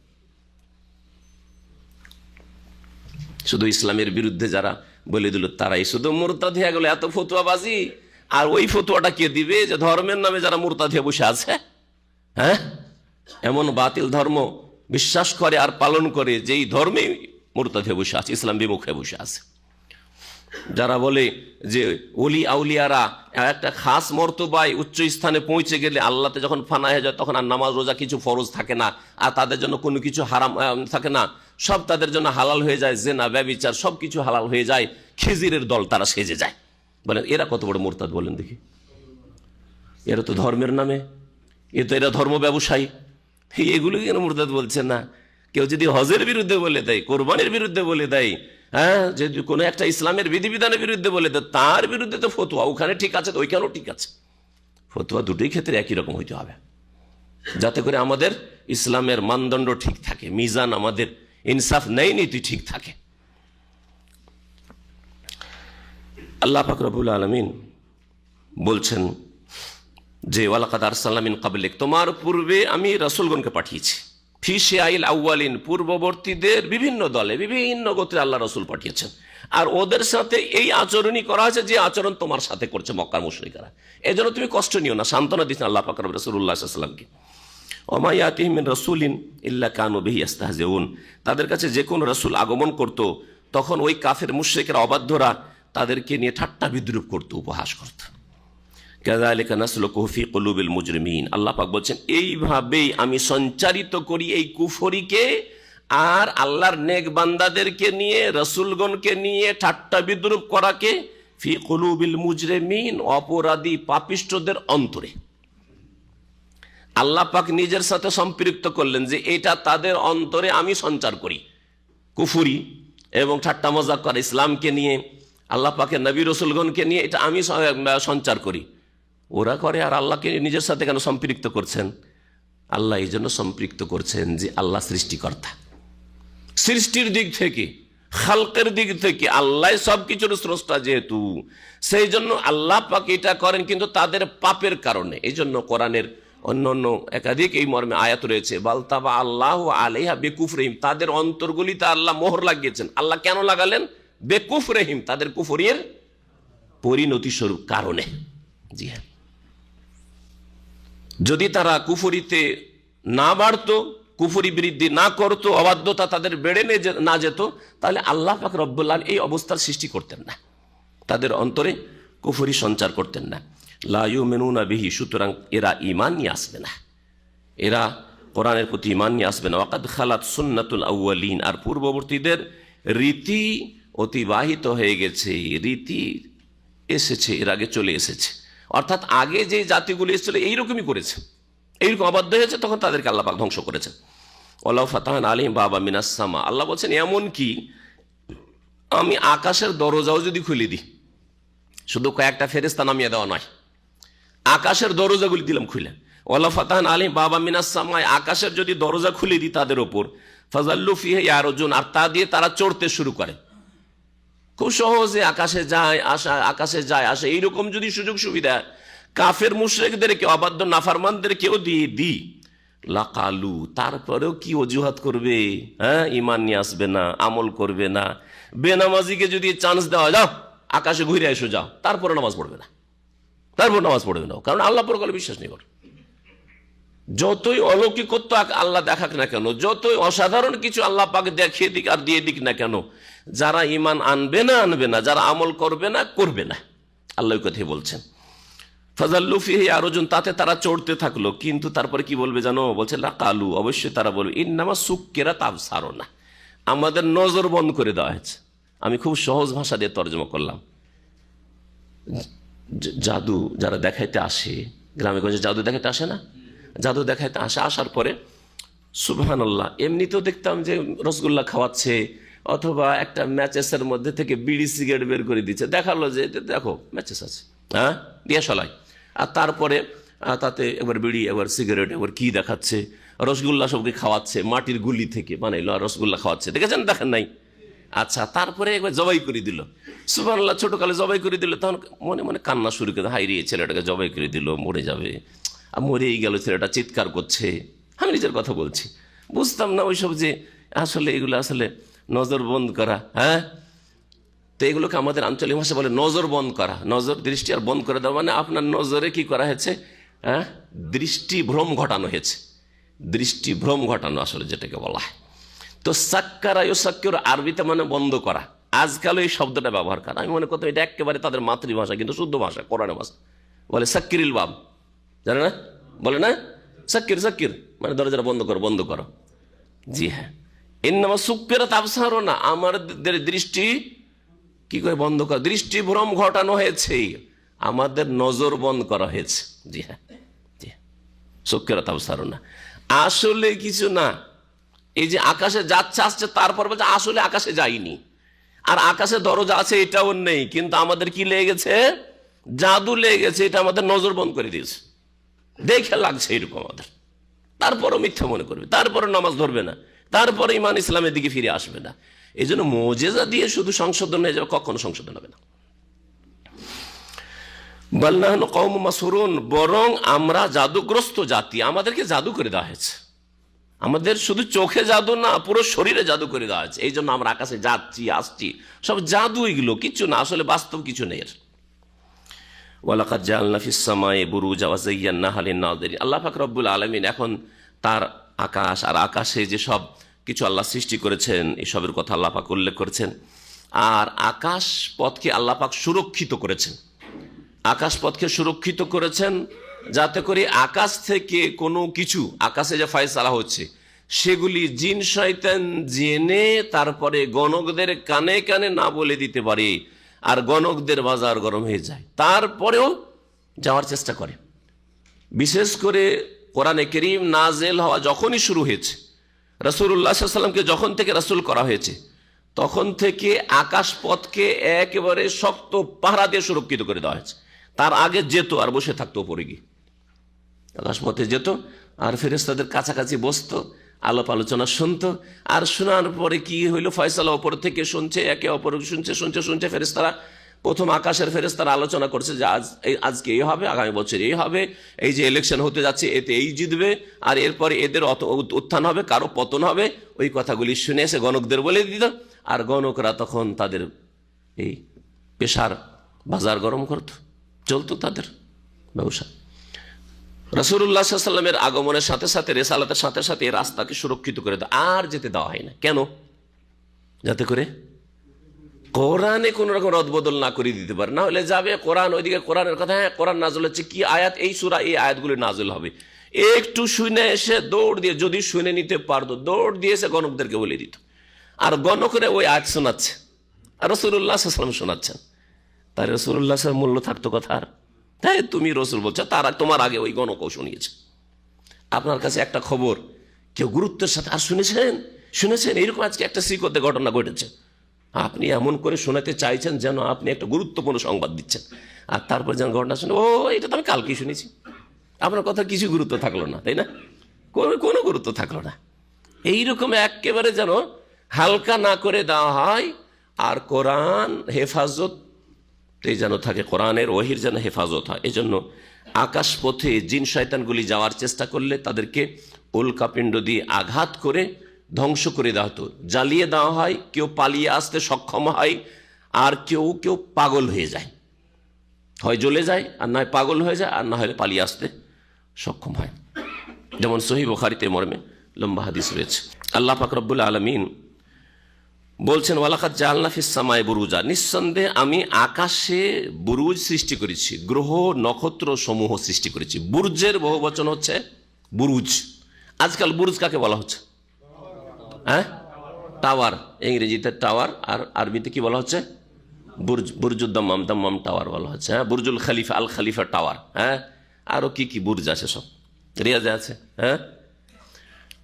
শুধু ইসলামের বিরুদ্ধে যারা বলে দিল তারাই শুধু মুরতাদ হয়ে গেল, এত ফতুয়াবাজি। আর ওই ফতুয়াটা কে দিবে যে ধর্মের নামে যারা মুরতাদ হয়ে বসে আছে? হ্যাঁ, এমন বাতিল ধর্ম বিশ্বাস করে আর পালন করে যেই ধর্মে মুরতাদ হয়ে বসে আছে, ইসলাম বিমুখ হয়ে বসে আছে। যারা বলে যে ওলি আউলিয়ারা একটা খাস মর্তবায় উচ্চ স্থানে পৌঁছে গেলে, আল্লাহতে যখন ফানা হয়ে যায় তখন আর নামাজ রোজা কিছু ফরজ থাকে না, আর তাদের জন্য কোনো কিছু হারাম থাকে না, সব তাদের জন্য হালাল হয়ে যায়, জেনা ব্যভিচার সব কিছু হালাল হয়ে যায়, খিজিরের দল তারা সেজে যায়। বলেন এরা কত বড় মুরতাদ বলেন দেখি। এরা তো ধর্মের নামে, এরা ধর্ম ব্যবসায়ী, এগুলো কেন মুরতাদ বলছে না? কেউ যদি হজের বিরুদ্ধে বলে দেয়, কোরবানির বিরুদ্ধে বলে দেয়, হ্যাঁ, যদি কোনো একটা ইসলামের বিধিবিধানের বিরুদ্ধে বলে দেয়, তার বিরুদ্ধে তো ফতোয়া, ওখানে ঠিক আছে তো ওইখানেও ঠিক আছে। ফতোয়া দুটোই ক্ষেত্রে একই রকম হইতে হবে, যাতে করে আমাদের ইসলামের মানদণ্ড ঠিক থাকে, মিজান আমাদের ইনসাফ ন্যায় নীতি ঠিক থাকে। আল্লাহ পাক রব্বুল আলামিন বলছেন যে ওয়ালাকাদ আরসালনা মিন ক্বাবলিক, তোমার পূর্বে আমি রাসূলগণকে পাঠিয়েছি, ফি শিআইল আউয়ালিন, পূর্ববর্তীদের বিভিন্ন দলে বিভিন্ন গোত্রে আল্লাহ রাসূল পাঠিয়েছেন, আর ওদের সাথে এই আচরণই করা হয়েছে যে আচরণ তোমার সাথে করছে মক্কার মুশরিকরা। এই জন্য তুমি কষ্ট নিও না, সান্ত্বনা দিচ্ছেন আল্লাহ পাক রাসূলুল্লাহ সাল্লাল্লাহু আলাইহি ওয়াসাল্লামকে। ওমা ইয়াতিহিম মিন রাসূলিন ইল্লা কানু বিহি ইস্তাহজিউন, তাদের কাছে যে কোন রাসূল আগমন করত তখন ওই কাফের মুশরিকরা, অবাধ্যরা তাদেরকে নিয়ে ঠাট্টা বিদ্রূপ করত, উপহাস করত। কাযালিকা নাসলুকুহু ফি কুলুবিল মুজরিমিন, আল্লাহ পাক বলছেন এইভাবেই আমি সঞ্চারিত করি এই কুফরিকে আর আল্লাহর নেক বান্দাদেরকে নিয়ে, রাসূলগণকে নিয়ে ঠাট্টা বিদ্রূপ করাকে, ফি কুলুবিল মুজরিমিন, অপরাধী পাপিষ্ঠদের অন্তরে। আল্লাহ পাক নিজের সাথে সম্পৃক্ত করলেন যে এটা তাদের অন্তরে আমি সঞ্চার করি, কুফরি এবং ঠাট্টা মজাক করা ইসলামকে নিয়ে, আল্লাহ পাকের নবী রাসূলগণকে নিয়ে, এটা আমি সঞ্চার করি। ওরা করে আর আল্লাহকে নিজের সাথে কেন সম্পৃক্ত করছেন? আল্লাহ এই জন্য সম্পৃক্ত করছেন যে আল্লাহ সৃষ্টিকর্তা, সৃষ্টির দিক থেকে, খালকের দিক থেকে আল্লাহ সবকিছুর স্রষ্টা, যেহেতু সেই জন্য আল্লাহ পাক এটা করেন, কিন্তু তাদের পাপের কারণে। এই জন্য কোরআনের অন্য অন্য একাধিক এই মর্মে আয়াত রয়েছে, বালতাবা আল্লাহ আলাইহা বেকুফরিহিম, তাদের অন্তরগুলিতে আল্লাহ মোহর লাগিয়েছেন। আল্লাহ কেন লাগালেন? বেকুফরিহিম, তাদের কুফরির পরিণতি স্বরূপ কারণে। জি হ্যাঁ, যদি তারা কুফরিতে না বাড়তো, কুফরি বৃদ্ধি না করতো, অবাধ্যতা তাদের বেড়ে না যেত, তাহলে আল্লাহ পাক রব্বুল আলামিন এই অবস্থার সৃষ্টি করতেন না, তাদের অন্তরে কুফরি সঞ্চার করতেন না। লা ইউমিনুনা বিহি, সুতরাং এরা ঈমান নিয়ে আসবে না, এরা কোরআনের প্রতি ঈমান নিয়ে আসবে না। ওয়াকাদ খালাত সুন্নাতুল আউয়ালিন, আর পূর্ববর্তীদের রীতি অতিবাহিত হয়ে গেছে, রীতি এসেছে, এর আগে চলে এসেছে। অর্থাৎ আগে যে জাতিগুলি এসেছিল এইরকমই করেছে, এইরকম অবাধ্য হয়েছে, তখন তাদেরকে আল্লাহ পাক ধ্বংস করেছেন। ওয়ালাউ ফাতাহনা আলাইহিম বাবা মিনাস সামা, আল্লাহ বলছেন এমন কি আমি আকাশের দরজাও যদি খুলে দিই, শুধু কয়েকটা ফেরেশতা নামিয়ে দেওয়া নয়, আকাশের দরজাগুলি দিলাম খুলে। ওয়ালা ফাতাহান আলাইহিম বাবাম মিনাস সামাই, আকাশের যদি দরজা খুলে দিই তাদের ওপর, ফাযাল্লু ফিহি ইয়ারজুন, আর তা দিয়ে তারা চড়তে শুরু করে। খুব সহজে আকাশে যায় আসে। এইরকম যদি সুযোগ সুবিধা কাফের মুশরিকদেরকে, অবাধ্য নাফরমানদের কেউ দিয়ে দিই, লাকালু, তারপরেও কি অজুহাত করবে? হ্যাঁ, ঈমান নিয়ে আসবে না, আমল করবে না। বেনামাজিকে যদি চান্স দেওয়া, যাও আকাশে ঘুরে এসো, যাও, তারপরে নামাজ পড়বে না, কারণ আল্লাহ পরকালে বিশ্বাস নেই। যতই অলৌকিকত্ব আল্লাহ দেখাক না কেন, যতই অসাধারণ কিছু আল্লাহ পাক দেখিয়ে দিক আর দিয়ে দিক না কেন, যারা ঈমান আনবে না, যারা আমল করবে না, আল্লাহ কথাই বলছেন। ফাযাল্লু ফিহি ইয়ারজুন, তাতে তারা চড়তে থাকলো। কিন্তু তারপরে কি বলবে জানো? বলছে লাকালু, অবশ্যই তারা বলবে ইন্নামা সুক্কিরাত আবসারুনা, আমাদের নজর বন্ধ করে দেওয়া হয়েছে। আমি খুব সহজ ভাষা দিয়ে তর্জমা করলাম। জাদু যারা দেখাইতে আসে, গ্রামে গঞ্জে জাদু দেখাইতে আসে না, জাদু দেখাইতে আসার পরে সুবহানাল্লাহ, এমনিতেও দেখতাম যে রসগোল্লা খাওয়াচ্ছে, অথবা একটা ম্যাচেসের মধ্যে থেকে বিড়ি সিগারেট বের করে দিচ্ছে, দেখালো যে দেখো ম্যাচেস আছে, হ্যাঁ, দিয়ে সলাই, আর তারপরে তাতে একবার বিড়ি, একবার সিগারেট, একবার কি দেখাচ্ছে, রসগোল্লা সবকে খাওয়াচ্ছে, মাটির গুলি থেকে বানাইলো আর রসগোল্লা খাওয়াচ্ছে, দেখেছেন? দেখেন নাই? আচ্ছা, তারপরে একবার জবাই করে দিল, সুবহানাল্লাহ, ছোটকালে জবাই করে দিল, তখন মনে মনে কান্না শুরু করে, হাই রে, ছেলেটাকে জবাই করে দিল, মরে যাবে, আর মরেই গেল, ছেলেটা চিৎকার করছে। আমি নিজের কথা বলছি, বুঝতাম না ওইসব যে আসলে এগুলো আসলে নজর বন্ধ করা। হ্যাঁ, তো এগুলোকে আমাদের আঞ্চলিক ভাষা বলে নজর বন্ধ করা, নজর দৃষ্টি আর বন্ধ করে দেওয়া, মানে আপনার নজরে কি করা হয়েছে? হ্যাঁ, দৃষ্টিভ্রম ঘটানো হয়েছে, দৃষ্টিভ্রম ঘটানো আসলে যেটাকে বলা হয়। তো সাক্কারা ইউসাক্কিরু আরবিতে মানে বন্ধ করা, আজকাল এই শব্দটা ব্যবহার করা। আমি মনে করতাম এটা একেবারে তাদের মাতৃভাষা, কিন্তু শুদ্ধ ভাষা, কোরআনের ভাষা। বলে সাক্কিরিল বাব, জানে না? বলে না, সাক্কির মানে দরজাটা বন্ধ করো। জি হ্যাঁ, ইন্নামা সুক্কিরাত আবসারুনা, আমাদের দৃষ্টি কি করে বন্ধ করা? দৃষ্টিভ্রম ঘটানো হয়েছে, আমাদের নজর বন্ধ করা হয়েছে। জি হ্যাঁ, সুক্কিরাত আবসারুনা, আসলে কিছু না। এই যে আকাশে যাচ্ছে আসছে, তারপর বলছে আসলে আকাশে যায়নি, আর আকাশে দরজা আছে এটাও নেই, কিন্তু আমাদের কি লেগে গেছে? জাদু লেগে গেছে, এটা আমাদের নজর বন্ধ করে দিয়েছে, দেখে লাগছে এরকম আমাদের। তারপরও মিথ্যা মনে করবে, তারপরে নামাজ ধরবে না, তারপরে ঈমান ইসলামের দিকে ফিরে আসবে না। এই জন্য মুজিজা দিয়ে শুধু সংশোধন হয়ে যাবে, কখনো সংশোধন হবে না। বাল নাহনু কওমুম মাসহুরুন, বরং আমরা জাদুগ্রস্ত জাতি, আমাদেরকে জাদু করে দেওয়া হয়েছে। আমাদের শুধু চোখে জাদু না, পুরো শরীরে জাদু করে দেওয়া হয়েছে। এই জন্য আমরা আকাশে যাচ্ছি আসছি, সব জাদু, এগুলো কিছু না, আসলে বাস্তব কিছু নেই। ওয়ালাকাদ জাআলনা ফিস সামাই বুরুজা ওয়া যায়্যানাহা লিন-নাযিরিন, আল্লাহ পাক রব্বুল আলামিন এখন তার আকাশ আর আকাশে যে সব কিছু আল্লাহ সৃষ্টি করেছেন, এসবের কথা আল্লাহ পাক উল্লেখ করেছেন। আর আকাশ পথকে আল্লাহ পাক সুরক্ষিত করেছেন, আকাশ পথকে সুরক্ষিত করেছেন যাতে করে আকাশ থেকে কোনো কিছু, আকাশে যে ফয়সালা হচ্ছে সেগুলি জিন শয়তান জেনে তারপরে গণকদের কানে কানে না বলে দিতে পারে, আর গণকদের বাজার গরম হয়ে যায়, তারপরেও যাওয়ার চেষ্টা করে। বিশেষ করে কোরআনে কারীম নাজেল হওয়া যখনই শুরু হয়েছে, রাসূলুল্লাহ সাল্লাল্লাহু আলাইহি ওয়াসাল্লামকে যখন থেকে রাসূল করা হয়েছে, তখন থেকে আকাশ পথকে একেবারে শক্ত পাহারা দিয়ে সুরক্ষিত করে দেওয়া হয়েছে। তার আগে যেত আর বসে থাকতো উপরে গিয়ে, আকাশ পথে যেত আর ফেরেশতাদের কাছাকাছি বসতো, আলাপ আলোচনা শুনতো, আর শোনার পরে কি হইলো, ফয়সালা ওপর থেকে শুনছে, একে অপরকে শুনছে ফেরেশতারা। প্রথম আকাশের ফেরেশতারা আলোচনা করছে যে আজকে এই হবে, আগামী বছর এই হবে, এই যে ইলেকশন হতে যাচ্ছে এতে এই জিতবে, আর এরপরে এদের উত্থান হবে, কারো পতন হবে। ওই কথাগুলি শুনে এসে গণকদের বলে দিত, আর গণকরা তখন তাদের এই পেশার বাজার গরম করত, চলতো তাদের ব্যবসা। রাসূলুল্লাহ সাল্লাল্লাহু আলাইহি ওয়াসাল্লামের আগমনের সাথে সাথে, রিসালাতের সাথে সাথে এই রাস্তাকে সুরক্ষিত করে দেয়, আর যেতে দেওয়া হয় না। কেন? যাতে করে কোরআনে কোন রকম রদবদল না করে দিতে পারে, না হলে যাবে কোরআন ওইদিকে, কোরআনের কথা, হ্যাঁ কোরআন নাযিল হচ্ছে, কি আয়াত, এই সূরা এই আয়াতগুলি নাযিল হবে, একটু শুনে এসে দৌড় দিয়ে, যদি শুনে নিতে পারতো, দৌড় দিয়ে এসে গণকদেরকে বলে দিত, আর গণকরে ওই আয়াত শোনাচ্ছে, আর রাসূলুল্লাহ সাল্লাল্লাহু আলাইহি ওয়াসাল্লাম শোনাচ্ছেন। তাই রাসূলুল্লাহ সাল্লাল্লাহু আলাইহি ওয়াসাল্লাম মূল্য থাকতো কথার? তাই তুমি রসুল বলছো, তারা তোমার আগে ওই গণকও শুনিয়েছে। আপনার কাছে একটা খবর কেউ গুরুত্বের সাথে, আর শুনেছেন এরকম আজকে একটা শ্রীকোতে ঘটনা ঘটেছে, আপনি এমন করে শোনাতে চাইছেন যেন আপনি একটা গুরুত্বপূর্ণ সংবাদ দিচ্ছেন, আর তারপর যেন ঘটনা শুনে ও এটা তো আমি কালকেই শুনেছি, আপনার কথা কিছু গুরুত্ব থাকলো না, তাই না? কোনো গুরুত্ব থাকলো না। এইরকম একেবারে যেন হালকা না করে দেওয়া হয়। আর কোরআন হেফাজত যেন থাকে, কোরআনের ওহির যেন হেফাজত হয়। এই জন্য আকাশ পথে জিন শয়তানগুলি যাওয়ার চেষ্টা করলে তাদেরকে উল্কাপিণ্ড দিয়ে আঘাত করে ধ্বংস করে দেওয়া হতো, জ্বালিয়ে দেওয়া হয়। কেউ পালিয়ে আসতে সক্ষম হয়, আর কেউ কেউ পাগল হয়ে যায়, হয় জ্বলে যায় আর নয় পাগল হয়ে যায়, আর না হলে পালিয়ে আসতে সক্ষম হয়। যেমন সহিহ বুখারীতে মর্মে লম্বা হাদিস রয়েছে। আল্লাহ পাক রব্বুল আলামিন বলছেন, ওয়ালাকাদ জাআলনা ফিস সামাই বুরুজা, নিঃসন্দেহে আমি আকাশে বুরুজ সৃষ্টি করেছি, গ্রহ নক্ষত্র সমূহ সৃষ্টি করেছি। বুরুজের বহু বচন হচ্ছে বুরুজ। আজকাল বুরুজ কাকে বলা হচ্ছে? হ্যাঁ, টাওয়ার, ইংরেজিতে টাওয়ার, আর আরবিতে কি বলা হচ্ছে? বুরজ, বুরজুদ দাম্মাম, দাম্মাম টাওয়ার বলা হচ্ছে। হ্যাঁ, বুরজুল খলিফা, আল খলিফা টাওয়ার। হ্যাঁ, আরো কি কি বুরজ আছে, সব রিয়াজে আছে। হ্যাঁ,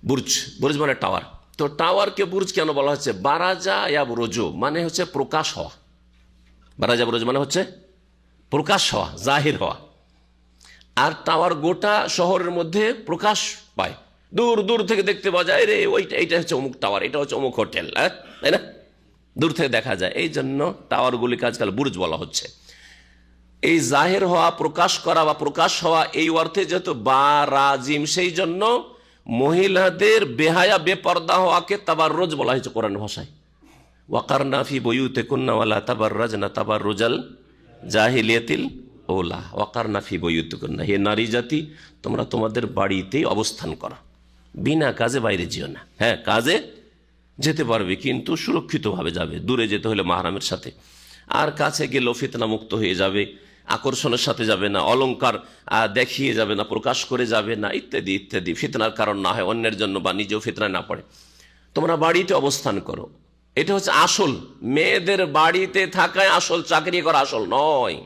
বুরজ, বুরজ মানে টাওয়ার। তো টাওয়ারকে বুরজ কেন বলা হচ্ছে? বারাজা ইয়া বুরুজু মানে হচ্ছে প্রকাশ হওয়া। বারাজা বুরুজ মানে হচ্ছে প্রকাশ হওয়া, জাহির হওয়া। আর টাওয়ার গোটা শহরের মধ্যে প্রকাশ পায়, দূর দূর থেকে দেখতে পাওয়া যায়, রে ওইটা, এইটা হচ্ছে অমুক টাওয়ার, এটা হচ্ছে অমুক হোটেল, হ্যাঁ, তাই না? দূর থেকে দেখা যায়। এই জন্য টাওয়ারগুলিকে আজকাল বুরজ বলা হচ্ছে। এই জাহির হওয়া, প্রকাশ করা বা প্রকাশ হওয়া, এই অর্থে যেহেতু বারাজিম, সেই জন্য মহিলাদের বেহায়া বেপর্দা হওয়াকে তাবাররুজ বলা হয়েছে কোরআন ভাষায়। ওয়াকারনা ফি বুয়ুতিকুন্না ওয়ালা তাবাররাজনা তাবাররুজাল জাহিলিয়াতিল ওলা। ওয়াকারনা ফি বুয়ুতিকুন্না, হে নারী জাতি, তোমরা তোমাদের বাড়িতেই অবস্থান করো, বিনা কাজে বাইরে যেও না। হ্যাঁ, কাজে যেতে পারবে কিন্তু সুরক্ষিতভাবে যাবে, দূরে যেতে হলে মাহরামের সাথে। আর কাছে গেলেও ফিতনা মুক্ত হয়ে যাবে, আকর্ষণের সাথে যাবে না, অলংকার দেখিয়ে যাবে না, প্রকাশ করে যাবে না, ইত্যাদি ইত্যাদি, ফিতনার কারণ না হয় অন্যের জন্য, বা নিজেও ফিতনায় না পড়ে। তোমরা বাড়িতে অবস্থান করো, এটা হচ্ছে আসল। মেয়েদের বাড়িতে থাকায় আসল, চাকরি করা আসল নয়,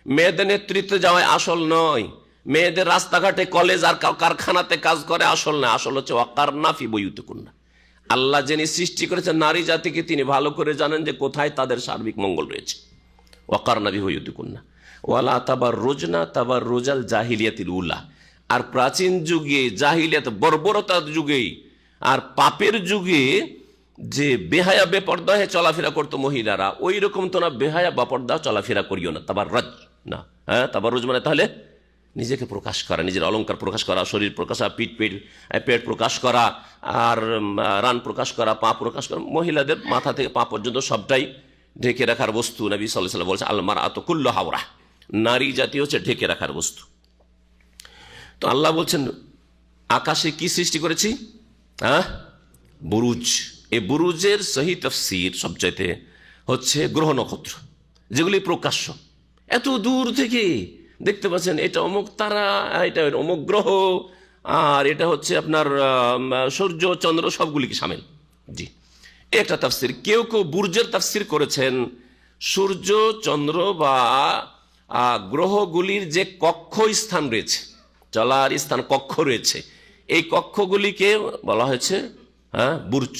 মেয়েদের নেতৃত্বে যাওয়ায় আসল নয়, মেয়েদের রাস্তাঘাটে, কলেজ আর কারখানাতে কাজ করে আসল না। আসল হচ্ছে ওয়াকারনা ফি বুয়ুতিকুন্না। আল্লাহ যিনি সৃষ্টি করেছেন নারী জাতিকে, তিনি ভালো করে জানেন যে কোথায় তাদের সার্বিক মঙ্গল রয়েছে। ওয়াকারনা ফি বুয়ুতিকুন্না ওয়ালা তাবাররুজনা তাবাররুজাল জাহিলিয়াতিল উলা। আর প্রাচীন যুগে, জাহিলিয়াত বর্বরতার যুগে আর পাপের যুগে যে বেহায়া বেপর্দা হয়ে চলাফেরা করতো মহিলারা, ওই রকম তো না, বেহায়া বেপর্দা চলাফেরা করিও না, তাবাররুজ না। হ্যাঁ, তাবাররুজ মানে তাহলে নিজেকে প্রকাশ করা, নিজের অলংকার প্রকাশ করা, শরীর প্রকাশ, পেট প্রকাশ করা, আর রান প্রকাশ করা, পা প্রকাশ করা। মহিলাদের মাথা থেকে পা পর্যন্ত সবটাই ঢেকে রাখার বস্তু। নবী সাল্লাল্লাহু আলাইহি ওয়াসাল্লাম বলছে, আল মারআতু কুল্লুহা আওরা, নারী জাতি হচ্ছে ঢেকে রাখার বস্তু। তো আল্লাহ বলছেন, আকাশে কি সৃষ্টি করেছি? হ্যাঁ, বুরুজ। এই বুরুজের সহি তাফসীর সবচাইতে হচ্ছে গ্রহ নক্ষত্র, যেগুলি প্রকাশ্য। এত দূর থেকে দেখতে পাচ্ছেন, এটা অমুক তারা, এটা অমুক গ্রহ, আর এটা হচ্ছে আপনার সূর্য চন্দ্র, সবগুলিকে সামিল। জি, একটা তাফসীর। কেউ কেউ বুরজের তাফসীর করেছেন সূর্য চন্দ্র বা গ্রহগুলির যে কক্ষ স্থান রয়েছে, চলার স্থান, কক্ষ রয়েছে, এই কক্ষগুলিকে বলা হয়েছে বুরজ।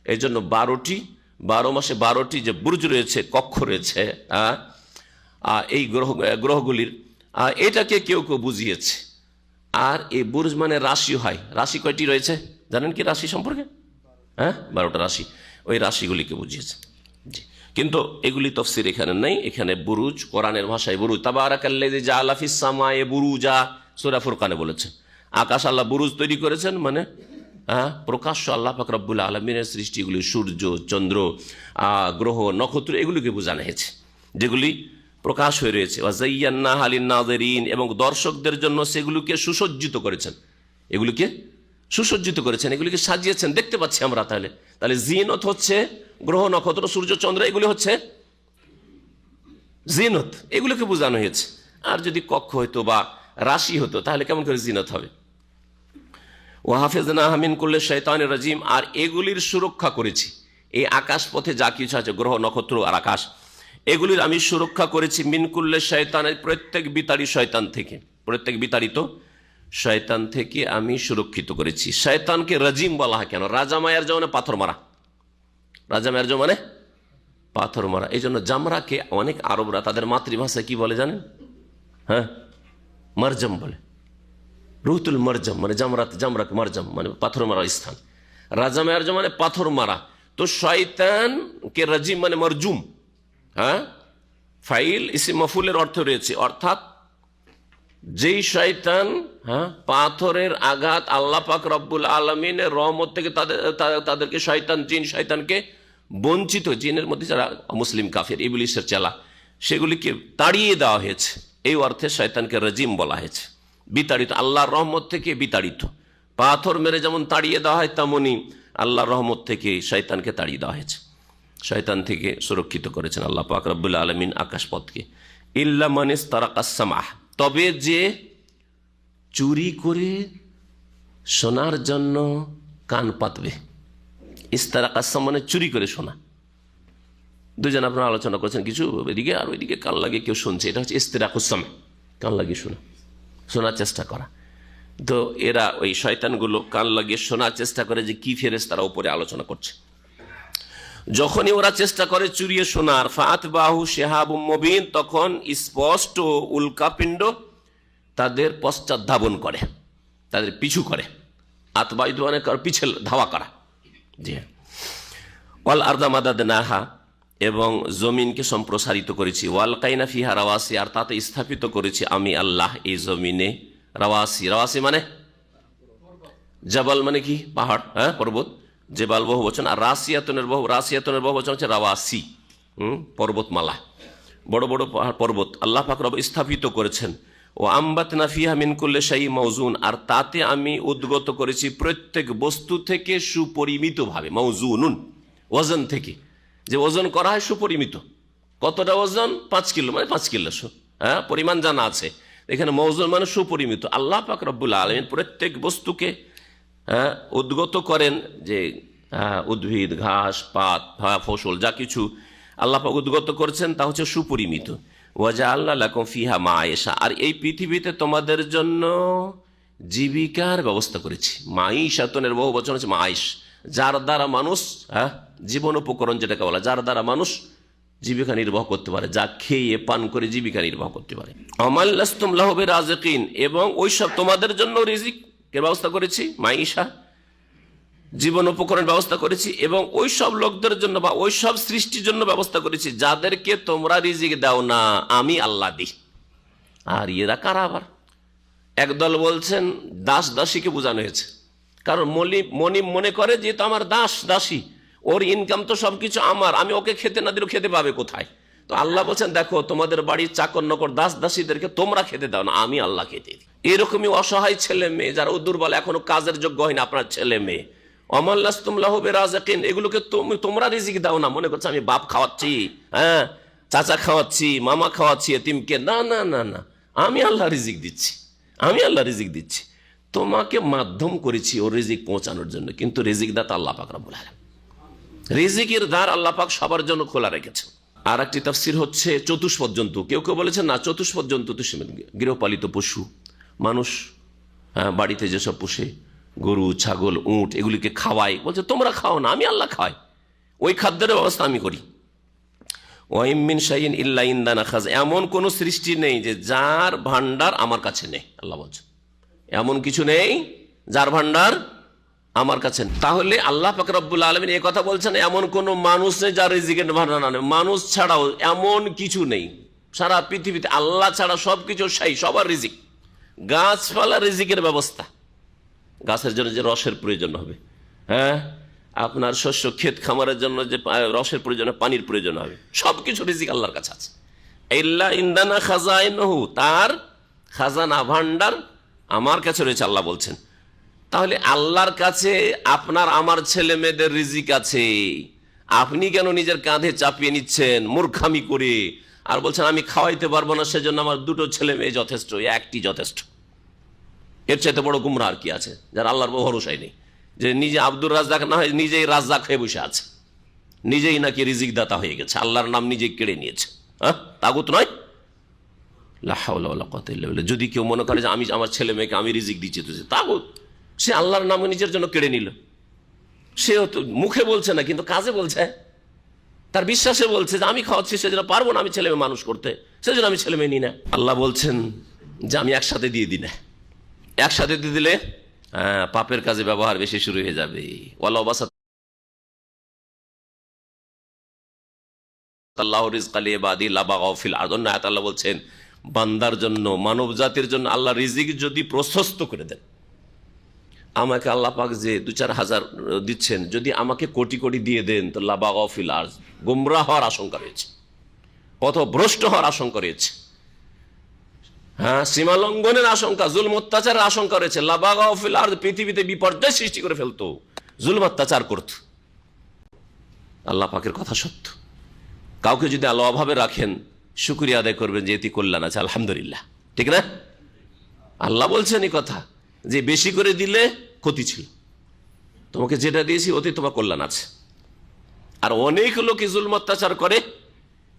এই জন্য 12 মাসে 12টি যে বুরজ রয়েছে, কক্ষ রয়েছে এই গ্রহগুলির, এটাকে কেউ কেউ বুঝিয়েছে। আর এই বুরজ মানে রাশি হয়। রাশি কয়টি রয়েছে জানেন কি রাশি সম্পর্কে? হ্যাঁ, 12টা রাশি, ওই রাশিগুলিকে বুঝিয়েছে। জি, কিন্তু এগুলি তফসির এখানে নেই। এখানে বুরুজ, কোরআনের ভাষায় বুরুজ। তাবারাকাল্লাযী জাআলা ফিস সামায়ে বুরুজা, সূরা ফুরকানে বলেছে আকাশ আল্লাহ বুরুজ তৈরি করেছেন, মানে প্রকাশ্য আল্লাহ পাক রব্বুল আলামিনের সৃষ্টিগুলি, সূর্য চন্দ্র গ্রহ নক্ষত্র, এগুলিকে বোঝানো হয়েছে, যেগুলি প্রকাশ হয়ে রয়েছে। ওয়াযায়্যান্নাহা লিন-নাযিরিন, এবং দর্শকদের জন্য সেগুলিকে সুসজ্জিত করেছেন, এগুলিকে সুসজ্জিত করেছেন, এগুলিকে সাজিয়েছেন, দেখতে পাচ্ছি আমরা। তাহলে জিনত হচ্ছে গ্রহ নক্ষত্র সূর্য চন্দ্র, এগুলি হচ্ছে জিনত, এগুলোকে বোঝানো হয়েছে। আর যদি কক্ষ হইতো বা রাশি হতো তাহলে কেমন করে জিনত হবে? ওয়া হাফিজনাহা মিন কুল্লি শাইতানির রাজিম, আর এগুলির সুরক্ষা করেছি। এই আকাশ পথে যা কিছু আছে, গ্রহ নক্ষত্র আর আকাশ, এগুলির আমি সুরক্ষা করেছি মিন কুল্লি শাইতানের, প্রত্যেক বিতাড়ি শয়তান থেকে, প্রত্যেক বিতাড়িত শয়তান থেকে আমি সুরক্ষিত করেছি। শয়তানকে রাজিম বলা হয় কেন? রাজা মায়ার মানে পাথর মারা, রাজা মায়ার মানে পাথর মারা। এই জন্য জামরাকে অনেক আরবরা তাদের মাতৃভাষায় কি বলে জানেন? হ্যাঁ, মারজম বলে। রুহুতুল মারজম মানে জামরাকে মারজম মানে পাথর মারার স্থান। রাজামে আরজম মানে পাথর মারা। তো শয়তানকে রাজিম মানে মারজুম। হ্যাঁ, ফাইল ইসিম মাফুলের অর্থ রয়েছে, অর্থাৎ যেই শয়তান পাথরের আঘাত আল্লাহ পাক রব্বুল আলামিনের রহমত থেকে তাদেরকে শয়তান জিন শয়তানকে বঞ্চিত, জিনের মধ্যে যারা মুসলিম কাফির ইবলিসের চেলা সেগুলিকে তাড়িয়ে দেওয়া হয়েছে। এই অর্থে শয়তানকে রাজিম বলা হয়েছে, বিতাড়িত, আল্লাহর রহমত থেকে বিতাড়িত। পাথর মেরে যেমন তাড়িয়ে দেওয়া হয় তেমনি আল্লাহর রহমত থেকে শয়তানকে তাড়িয়ে দেওয়া হয়েছে। শয়তান থেকে সুরক্ষিত করেছেন আল্লাহ পাক রব্বুল আলামিন আকাশপথকে। ইল্লা মান ইস্তারাকাস সামাহ, তবে যে চুরি করে শোনার জন্য কান পাতবে। ইস্তারাকাস মানে চুরি করে শোনা। দুজন আপনারা আলোচনা করছেন কিছু এদিকে আর ওইদিকে কান লাগিয়ে কেউ শুনছে, এটা হচ্ছে ইস্তিরাকুস সামাহ, কান লাগিয়ে শোনার চেষ্টা করা। তো এরা ওই শয়তানগুলো কান লাগিয়ে শোনার চেষ্টা করে যে কি ফেরেশতারা উপরে আলোচনা করছে। যখনই ওরা চেষ্টা করে চুরিয়ে শোনার, ফাতবাহু শিহাবুম মুবিন, তখন স্পষ্ট উল্কাপিণ্ড তাদের পশ্চাৎ ধাবন করে, তাদের পিছু করে। আতবাইদু মানে পিছে ধাওয়া করা। জি হ্যাঁ। ওয়াল আরদা মাদাদনাহা, এবং জমিনকে সম্প্রসারিত করেছি। ওয়াল কাইনা ফিহা রাওয়াসি, আর তাতে স্থাপিত করেছি আমি আল্লাহ এই জমিনে রাওয়াসি। রাওয়াসি মানে জাবাল মানে কি পাহাড়, হ্যাঁ পর্বত। জেবাল বহু বচন, আর রাসিয়াতনের বহু বচন হচ্ছে রাওয়াসি, পর্বতমালা, বড় বড় পর্বত আল্লাহ পাক রব স্থাপিত করেছেন। ও আম্বাতনা ফিহা মিন কুল্লি শাইইন মাওজুন, আর তাতে আমি উদ্গত করেছি প্রত্যেক বস্তু থেকে সুপরিমিত ভাবে। মাওজুনুন ওজন থেকে, যে ওজন করা হয় সুপরিমিত। কতটা ওজন? 5 কিলো মানে 5 কিলো, হ্যাঁ পরিমাণ জানা আছে। এখানে মওজুন মানে সুপরিমিত। আল্লাহ পাক রব্বুল আলামিন প্রত্যেক বস্তুকে উদ্গত করেন, যে উদ্ভিদ, ঘাস, পাত, ফসল যা কিছু আল্লাহ পাক উদ্গত করেছেন তা হচ্ছে সুপরিমিত। ওয়াজআলনা লাকুম ফিহা মাআইশা, আর এই পৃথিবীতে তোমাদের জন্য জীবিকার ব্যবস্থা করেছি। মাঈশাতনের বহু বচন হচ্ছে মাঈশ, যার দ্বারা মানুষ জীবন উপকরণ যেটাকে বলা, যার দ্বারা মানুষ জীবিকা নির্বাহ করতে পারে, যা খেয়ে পান করে জীবিকা নির্বাহ করতে পারে। আমাল্লাস্তুম লাহু বিরাজিকিন, এবং ওইসব তোমাদের জন্য রিজিকের ব্যবস্থা করেছি, মাঈশা জীবন উপকরণ ব্যবস্থা করেছি, এবং ওই সব লোকদের জন্য বা ওই সব সৃষ্টির জন্য ব্যবস্থা করেছি যাদেরকে তোমরা রিজিক দাও না, আমি আল্লাহ দিই। আর এরা কারা? আবার একদল বলছেন দাস দাসীকে বোঝানো হয়েছে, কারণ মনে করে যে তো আমার দাস দাসী, ওর ইনকাম তো সবকিছু আমার, আমি ওকে খেতে না দিলেও খেতে পাবে কোথায়? তো আল্লাহ বলছেন দেখো তোমাদের বাড়ির চাকর নকর দাস দাসীদেরকে তোমরা খেতে দাও না, আমি আল্লাহ খেতে দিই। এরকমই অসহায় ছেলে মেয়ে যারা দুর্বল, এখনো কাজের যোগ্য হয়নি, আপনার ছেলে মেয়ে, আমাল্লাস্তুম লাহু বিরাজিকিন, এগুলোকে তোমরা রিজিক দাও না। মনে করছে আমি বাপ খাওয়াচ্ছি, হ্যাঁ চাচা খাওয়াচ্ছি, মামা খাওয়াচ্ছি এতিমকে, না না না না, আমি আল্লাহ রিজিক দিচ্ছি, আমি আল্লাহ রিজিক দিচ্ছি। তোমাকে মাধ্যম করেছি ওর রিজিক পৌঁছানোর জন্য, কিন্তু রিজিক দাতা আল্লাহ পাক রব্বুল আলামিন। রিজিকের দ্বার আল্লাহ পাক সবার জন্য খোলা রেখেছেন। আর একটি তাফসীর হচ্ছে চতুষ্পদ জন্তু। কেউ কেউ বলেছেন না, চতুষ্পদ জন্তু তো গৃহপালিত পশু, মানুষ বাড়িতে যেসব পোষে, গরু, ছাগল, উট, এগুলিকে খাওয়াই, বলছে তোমরা খাও না, আমি আল্লাহ খাওয়াই, ওই খাদ্যের ব্যবস্থা আমি করি। ওয়াইম মিন শাইইন ইল্লা ইনদানা খাজ, এমন কোন সৃষ্টি নেই যে যার ভান্ডার আমার কাছে নেই। আল্লাহ বলছে এমন কিছু নেই যার ভান্ডার আমার কাছে। তাহলে আল্লাহ পাক রব্বুল আলামিন এই কথা বলছেন এমন কোন মানুষ নেই যার রিজিকের ভান্ডার নেই। মানুষ ছাড়াও এমন কিছু নেই সারা পৃথিবীতে, আল্লাহ ছাড়া সবকিছু সেই, সবার রিজিক। গাছপালা রিজিকের ব্যবস্থা, গাছের জন্য যে রসের প্রয়োজন হবে, হ্যাঁ আপনার শস্য ক্ষেত খামারের জন্য যে রসের প্রয়োজন, পানির প্রয়োজন হবে, সবকিছু রিজিক আল্লাহর কাছে আছে। ইল্লা ইনদানা খাজাইনুহু, তার খাজানা ভান্ডার আমার কাছে রয়েছে, আল্লাহ বলছেন। তাহলে আল্লাহর কাছে আপনার আমার ছেলে মেয়েদের রিজিক আছে, আপনি কেন নিজের কাঁধে চাপিয়ে নিচ্ছেন মূর্খামি করে, আর বলছেন আমি খাওয়াইতে পারবো না, সেজন্য আমার 2টো ছেলে মেয়ে যথেষ্ট, একটি যথেষ্ট। এর চাইতে বড় গুমরা আর কি আছে, যার আল্লাহর ভরসাই নেই, যে নিজে আব্দুর রাজ্জাক না হয় নিজেই রাজ্জাক হয়ে বসে আছে, নিজেই নাকি রিজিক দাতা হয়ে গেছে, আল্লাহর নাম নিজে কেড়ে নিয়েছে। তাগুত নয়। লা হাওলা ওয়ালা কুওয়াতা ইল্লা বিল্লাহ। যদি কেউ মনে করে যে আমি আমার ছেলে মেয়েকে আমি রিজিক দিচ্ছি, তো তাগুত, সে আল্লাহর নাম নিজের জন্য কেড়ে নিল। সেও তো মুখে বলছে না, কিন্তু কাজে বলছে, তার বিশ্বাসে বলছে যে আমি খাওয়াচ্ছি, সেজন্য পারবো না আমি ছেলে মেয়ে মানুষ করতে, সেজন্য আমি ছেলে মেয়ে নিই না। আল্লাহ বলছেন যে আমি একসাথে দিয়ে দিই না। একসাথে দিয়ে দিলে পাপের কাজে ব্যবহার বেশি শুরু হয়ে যাবে। আল্লাহ বলছেন বান্দার জন্য, মানব জাতির জন্য আল্লাহ রিজিক যদি প্রশস্ত করে দেন, আমাকে আল্লাহ পাক যে 2-4 হাজার দিচ্ছেন, যদি আমাকে কোটি কোটি দিয়ে দেন তো লাবাগাও ফিল আরজ, গুমরাহ হওয়ার আশঙ্কা রয়েছে, পথ ভ্রষ্ট হওয়ার আশঙ্কা রয়েছে, সীমা লঙ্ঘনের আশঙ্কা, জুলম অত্যাচারের আশঙ্কা রয়েছে। লাবাগাও ফিল আরজ, পৃথিবীতে বিপর্যয় সৃষ্টি করে ফেলতো, জুলম অত্যাচার করত। আল্লাহ পাকের কথা সত্য। কাউকে যদি আল্লাহ অভাবে রাখেন, শুকরিয়া আদায় করবেন যে এটি কল্যাণ আছে, আলহামদুলিল্লাহ, ঠিক না? আল্লাহ বলছেন এই কথা যে বেশি করে দিলে ক্ষতি ছিল, তোমাকে যেটা দিয়েছি ওতে তোমার কল্যাণ আছে। আর অনেক লোকই জুলম অত্যাচার করে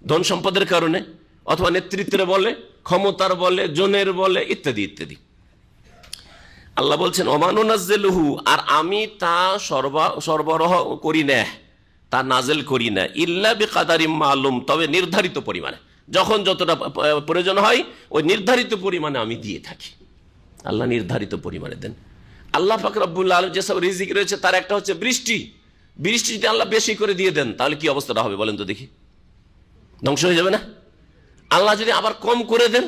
ধন সম্পদের কারণে, অথবা নেতৃত্বের বলে, ক্ষমতার বলে, জনের বলে, ইত্যাদি ইত্যাদি। আল্লাহ বলছেন ওমানুনাজ্জিলুহু, আর আমি তা সরবরাহ করি না, তা নাজেল করি না, ইল্লা বিকাদারিম মালুম, তবে নির্ধারিত পরিমাণে, যখন যতটা প্রয়োজন হয় ওই নির্ধারিত পরিমাণে আমি দিয়ে থাকি। আল্লাহ নির্ধারিত পরিমাণে দেন। আল্লাহ পাক রব্বুল আলামিন যেসব রিজিক রয়েছে তার একটা হচ্ছে বৃষ্টি। বৃষ্টি যদি আল্লাহ বেশি করে দিয়ে দেন তাহলে কি অবস্থাটা হবে বলেন তো দেখি? ধ্বংস হয়ে যাবে না? আল্লাহ যদি আবার কম করে দেন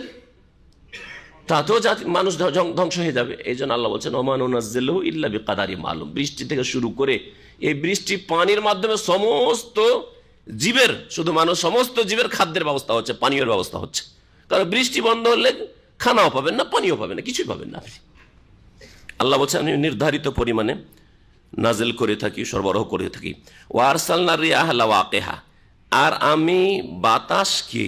তাতেও মানুষ ধ্বংস হয়ে যাবে। এই জন্য আল্লাহ বলছেন ওমানুনাজ্জিলুহু ইল্লা বিকাদারিম মালুম। বৃষ্টি থেকে শুরু করে এই বৃষ্টি পানির মাধ্যমে সমস্ত জীবের, শুধু মানুষ, সমস্ত জীবের খাদ্যের ব্যবস্থা হচ্ছে, পানীয় ব্যবস্থা হচ্ছে। কারণ বৃষ্টি বন্ধ হলে খানাও পাবেন না, পানিও পাবেন না, কিছুই পাবেন না। আল্লাহ বলছেন আমি নির্ধারিত পরিমাণে নাজেল করে থাকি, সরবরাহ করে থাকি। ওয়ারসালনা রিয়াহ লাওয়াকিহা, আর আমি বাতাসকে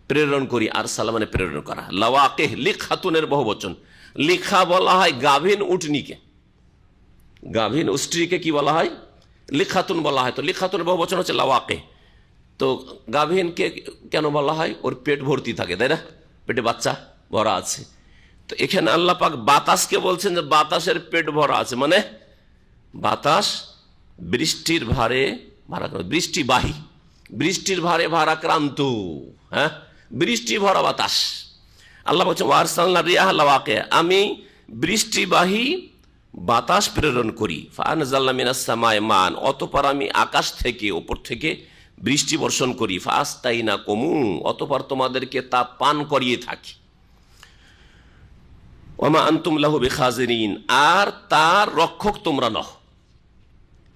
প্রেরণ করি। আরসালা মানে প্রেরণ করা। লাওয়াকিহ লিখাতুনের বহুবচন। লিখা বলা হয় গাভীন উটনিকে, গাভীন স্ত্রীকে কি বলা হয়? লিখাতুন বলা হয়। তো লিখাতুনের বহুবচন হচ্ছে লাওয়াকিহ। তো গাভীনকে কেন বলা হয়? ওর পেট ভর্তি থাকে, তাই না? পেটে বাচ্চা ভরা আছে। তো এখানে আল্লাহ পাক বাতাসকে বলছেন যে বাতাসের পেট ভরা আছে, মানে বাতাস বৃষ্টির ভারে ভারাক্রান্ত, বৃষ্টিবাহী, বৃষ্টির ভারে ভারাক্রান্ত, বৃষ্টি ভরা বাতাস। আল্লাহ বলছেন ওয়ারসালনা রিয়াহ লাওয়াকিহ, আমি বৃষ্টিবাহী বাতাস প্রেরণ করি। ফাআনজালনা মিনাস সামাই মান, অতঃপর আমি আকাশ থেকে, উপর থেকে বৃষ্টি বর্ষণ করি। ফাআসতাইনাকুম, অতঃপর তোমাদেরকে তা পান করিয়ে থাকি। ওমা আনতুম লাহু বিখাজিরিন, আর তার রক্ষক তোমরা নও।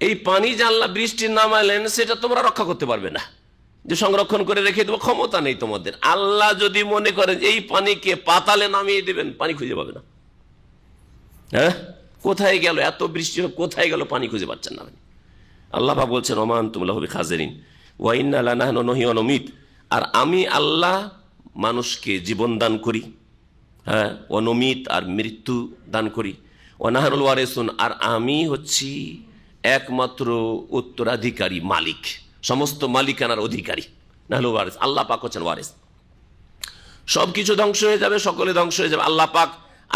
এই পানি যে আল্লাহ বৃষ্টি নামালেন সেটা তোমরা রক্ষা করতে পারবে না, যে সংরক্ষণ করে রেখে দেবো, ক্ষমতা নেই তোমাদের। আল্লাহ যদি মনে করেন এই পানিকে পাতালে নামিয়ে দেবেন, পানি খুঁজে পাবে না। কোথায় গেল এত বৃষ্টি, কোথায় গেল পানি খুঁজে পাচ্ছেন না। আল্লাহ পাক বলছেন ওমা আনতুম লাহু বিখাজিরিন ওয়া ইন্না লানাহনু নুহয়ি ওয়া নুমীত, আর আমি আল্লাহ মানুষকে জীবন দান করি, অনুমিত, আর মৃত্যু দান করি। ওয়ানাহনুল ওয়ারিসুন, আর আমি হচ্ছি একমাত্র উত্তরাধিকারী, মালিক, সমস্ত মালিকানার অধিকারী। নাহলে ওয়ারিস, আল্লাহ পাক হচ্ছেন ওয়ারিস। সবকিছু ধ্বংস হয়ে যাবে, সকলে ধ্বংস হয়ে যাবে। আল্লাহ পাক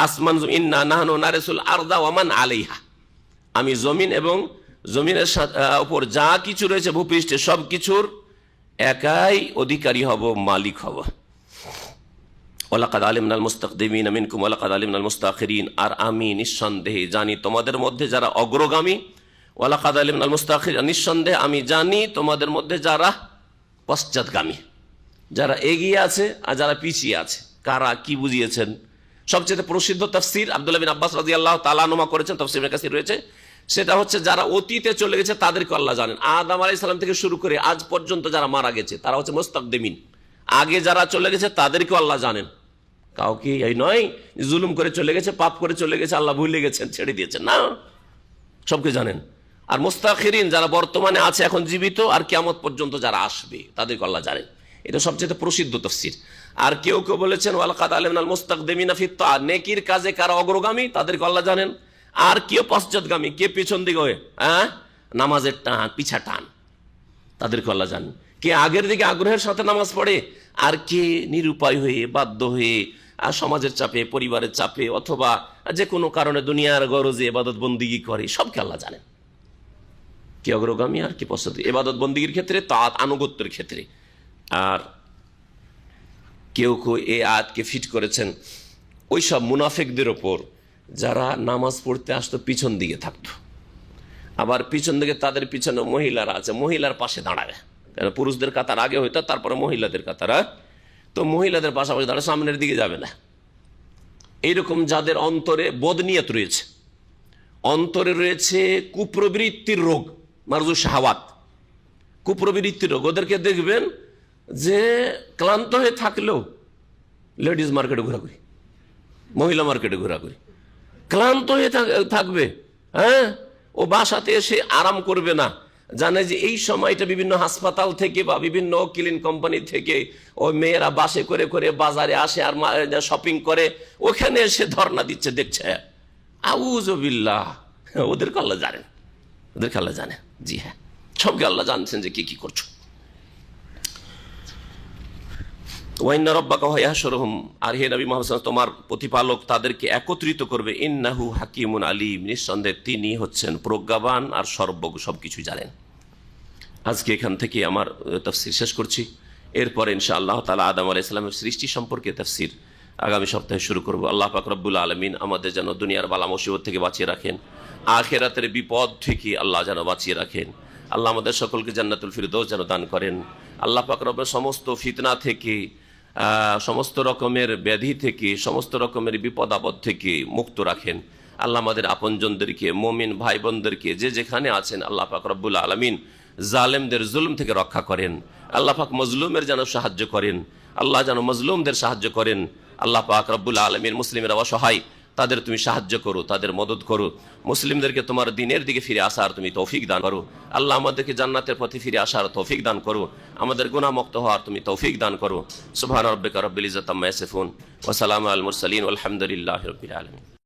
আসমান, ইন্না নাহনু নারিসুল আরদা ওয়া মান আলাইহা, আমি জমিন এবং জমিনের উপর যা কিছু রয়েছে ভূপৃষ্ঠে সবকিছুর একাই অধিকারী হব, মালিক হব। ওয়ালাকাদ আলিমনাল মুস্তাকদিমিনা মিনকুম ওয়ালাকাদ আলিমনাল মুস্তাখিরিন, আর আমি নিঃসন্দেহে জানি তোমাদের মধ্যে যারা অগ্রগামী। ওয়ালাকাদ আলিমনাল মুস্তাখিরিন, নিঃসন্দেহে আমি জানি তোমাদের মধ্যে যারা পশ্চাৎগামী, যারা এগিয়ে আছে আর যারা পিছিয়ে আছে। কারা, কি বুঝিয়েছেন? সবচেয়ে প্রসিদ্ধ তাফসীর আব্দুল্লাহ বিন আব্বাস রাদিয়াল্লাহু তাআলা আনহুমা করেছেন, তাফসীর ইবনে কাসির রয়েছে। সেটা হচ্ছে যারা অতীতে চলে গেছে তাদেরকে আল্লাহ জানেন। আদম আলাইহিস সালাম থেকে শুরু করে আজ পর্যন্ত যারা মারা গেছে তারা হচ্ছে মুস্তাকদিমিন, আগে যারা চলে গেছে তাদেরকেও আল্লাহ জানেন। কাউকে এই নয় জুলুম করে চলে গেছে, পাপ করে চলে গেছে, আল্লাহ ভুলে গেছেন, ছেড়ে দিয়েছেন, না, সবকে জানেন। আর মুস্তাখিরিন যারা বর্তমানে আছে, এখন জীবিত, আর কিয়ামত পর্যন্ত যারা আসবে তাদেরকে আল্লাহ জানেন। এটা সবচেয়ে প্রসিদ্ধ তাফসীর। আর কেউ কেউ বলেছেন ওয়ালাকাদ আলিমনাল মুস্তাকদিমিনা ফিত তাআত, নেকির কাজে কারা অগ্রগামী তাদেরকে আল্লাহ জানেন। আর কেউ পশ্চাৎগামী, কে পিছন দিকে হয়ে নামাজের টান, পিছা টান, তাদেরকে আল্লাহ জানেন। কে আগের দিকে আগ্রহের সাথে নামাজ পড়ে, আর কে নিরুপায় হয়ে, বাধ্য হয়ে, আর সমাজের চাপে, পরিবারের চাপে, অথবা যে কোনো কারণে দুনিয়ার গরজে ইবাদত বন্দেগী করে, সবকে আল্লাহ জানেন। কি অগ্রগামী আর কি পশ্চাৎ, ইবাদত বন্দিগির ক্ষেত্রে, তাআত আনুগত্যের ক্ষেত্রে। আর কেউ কেউ এই আয়াতকে ফিট করেছেন ওই সব মুনাফিকদের ওপর যারা নামাজ পড়তে আসতো পিছন দিকে থাকতো, আবার পিছন দিকে তাদের পিছনে মহিলারা আছে, মহিলার পাশে দাঁড়াবে, কারণ পুরুষদের কাতার আগে হইতো, তারপরে মহিলাদের কাতার, তো মহিলাদের পাশাপাশি দাঁড়ায়, সামনের দিকে যাবে না। এইরকম যাদের অন্তরে বদনিয়ত রয়েছে, অন্তরে রয়েছে কুপ্রবৃত্তির রোগ, মারজু শাহাওয়াত, কুপ্রবৃত্তির রোগ, ওদেরকে দেখবেন যে ক্লান্ত হয়ে থাকলেও লেডিস মার্কেটে ঘোরাঘুরি, মহিলা মার্কেটে ঘোরাঘুরি, ক্লান্ত হয়ে থাকবে, হ্যাঁ, ও বাসাতে এসে আরাম করবে না, জানে যে এই সময়টা বিভিন্ন হাসপাতাল থেকে বা বিভিন্ন ক্লিন কোম্পানি থেকে ওই মেয়েরা বাসে করে করে বাজারে আসে আর শপিং করে, ওখানে এসে ধর্ণা দিচ্ছে, দেখছে। আউযুবিল্লাহ, ওদেরকে আল্লাহ জানেন, ওদেরকে আল্লাহ জানে, জি হ্যাঁ, সবকে আল্লাহ জানছেন যে কি করছো। ওয়াইন্না রাব্বাকা ইয়াহশুরুহুম, আর হে নবী মুহাম্মদ সাল্লাল্লাহু আলাইহি ওয়াসাল্লাম, তোমার প্রতিপালক তাদেরকে একত্রিত করবে। ইন্নাহু হাকিমুন আলিম, নিঃসন্দেহে তিনি হচ্ছেন প্রজ্ঞাবান আর সর্বজ্ঞ, সবকিছু জানেন। আজকে এখান থেকে আমার তাফসীর শেষ করছি। এরপরে ইনশাআল্লাহ তাআলা আদম আলাইহিস সালামের সৃষ্টি সম্পর্কে তাফসীর আগামী সপ্তাহে শুরু করব। আল্লাহ পাক রব্বুল আলামিন আমাদের যেন দুনিয়ার বালা মুসিবত থেকে বাঁচিয়ে রাখেন, আখিরাতের বিপদ থেকে আল্লাহ যেন বাঁচিয়ে রাখেন। আল্লাহ আমাদের সকলকে জান্নাতুল ফিরদৌস যেন দান করেন। আল্লাহ পাক রব্বের সমস্ত ফিতনা থেকে, সমস্ত রকমের ব্যাধি থেকে, সমস্ত রকমের বিপদ আপদ থেকে মুক্ত রাখেন। আল্লাহ আমাদের আপনজনদেরকে, মুমিন ভাই বোনদেরকে যে যেখানে আছেন আল্লাহ পাক রব্বুল আলামিন জালেমদের জুলুম থেকে রক্ষা করেন। আল্লাহ পাক মজলুমের যেন সাহায্য করেন, আল্লাহ যেন মজলুমদের সাহায্য করেন। আল্লাহ পাক রব্বুল আলামিন মুসলিমেরা অসহায়, তাদের তুমি সাহায্য করো, তাদের মদত করো। মুসলিমদেরকে তোমার দিনের দিকে ফিরে আসার তুমি তৌফিক দান করো। আল্লাহ আমাদেরকে জান্নাতের পথে ফিরে আসার তৌফিক দান করো, আমাদের গুনাহমুক্ত হওয়ার তুমি তৌফিক দান করো। সুবহান রাব্বিকা রাব্বিল ইজ্জাতি আম্মা ইয়াসিফুন ওয়া সালামুন আলাল মুরসালিন ওয়ালহামদুলিল্লাহি রাব্বিল আলামিন।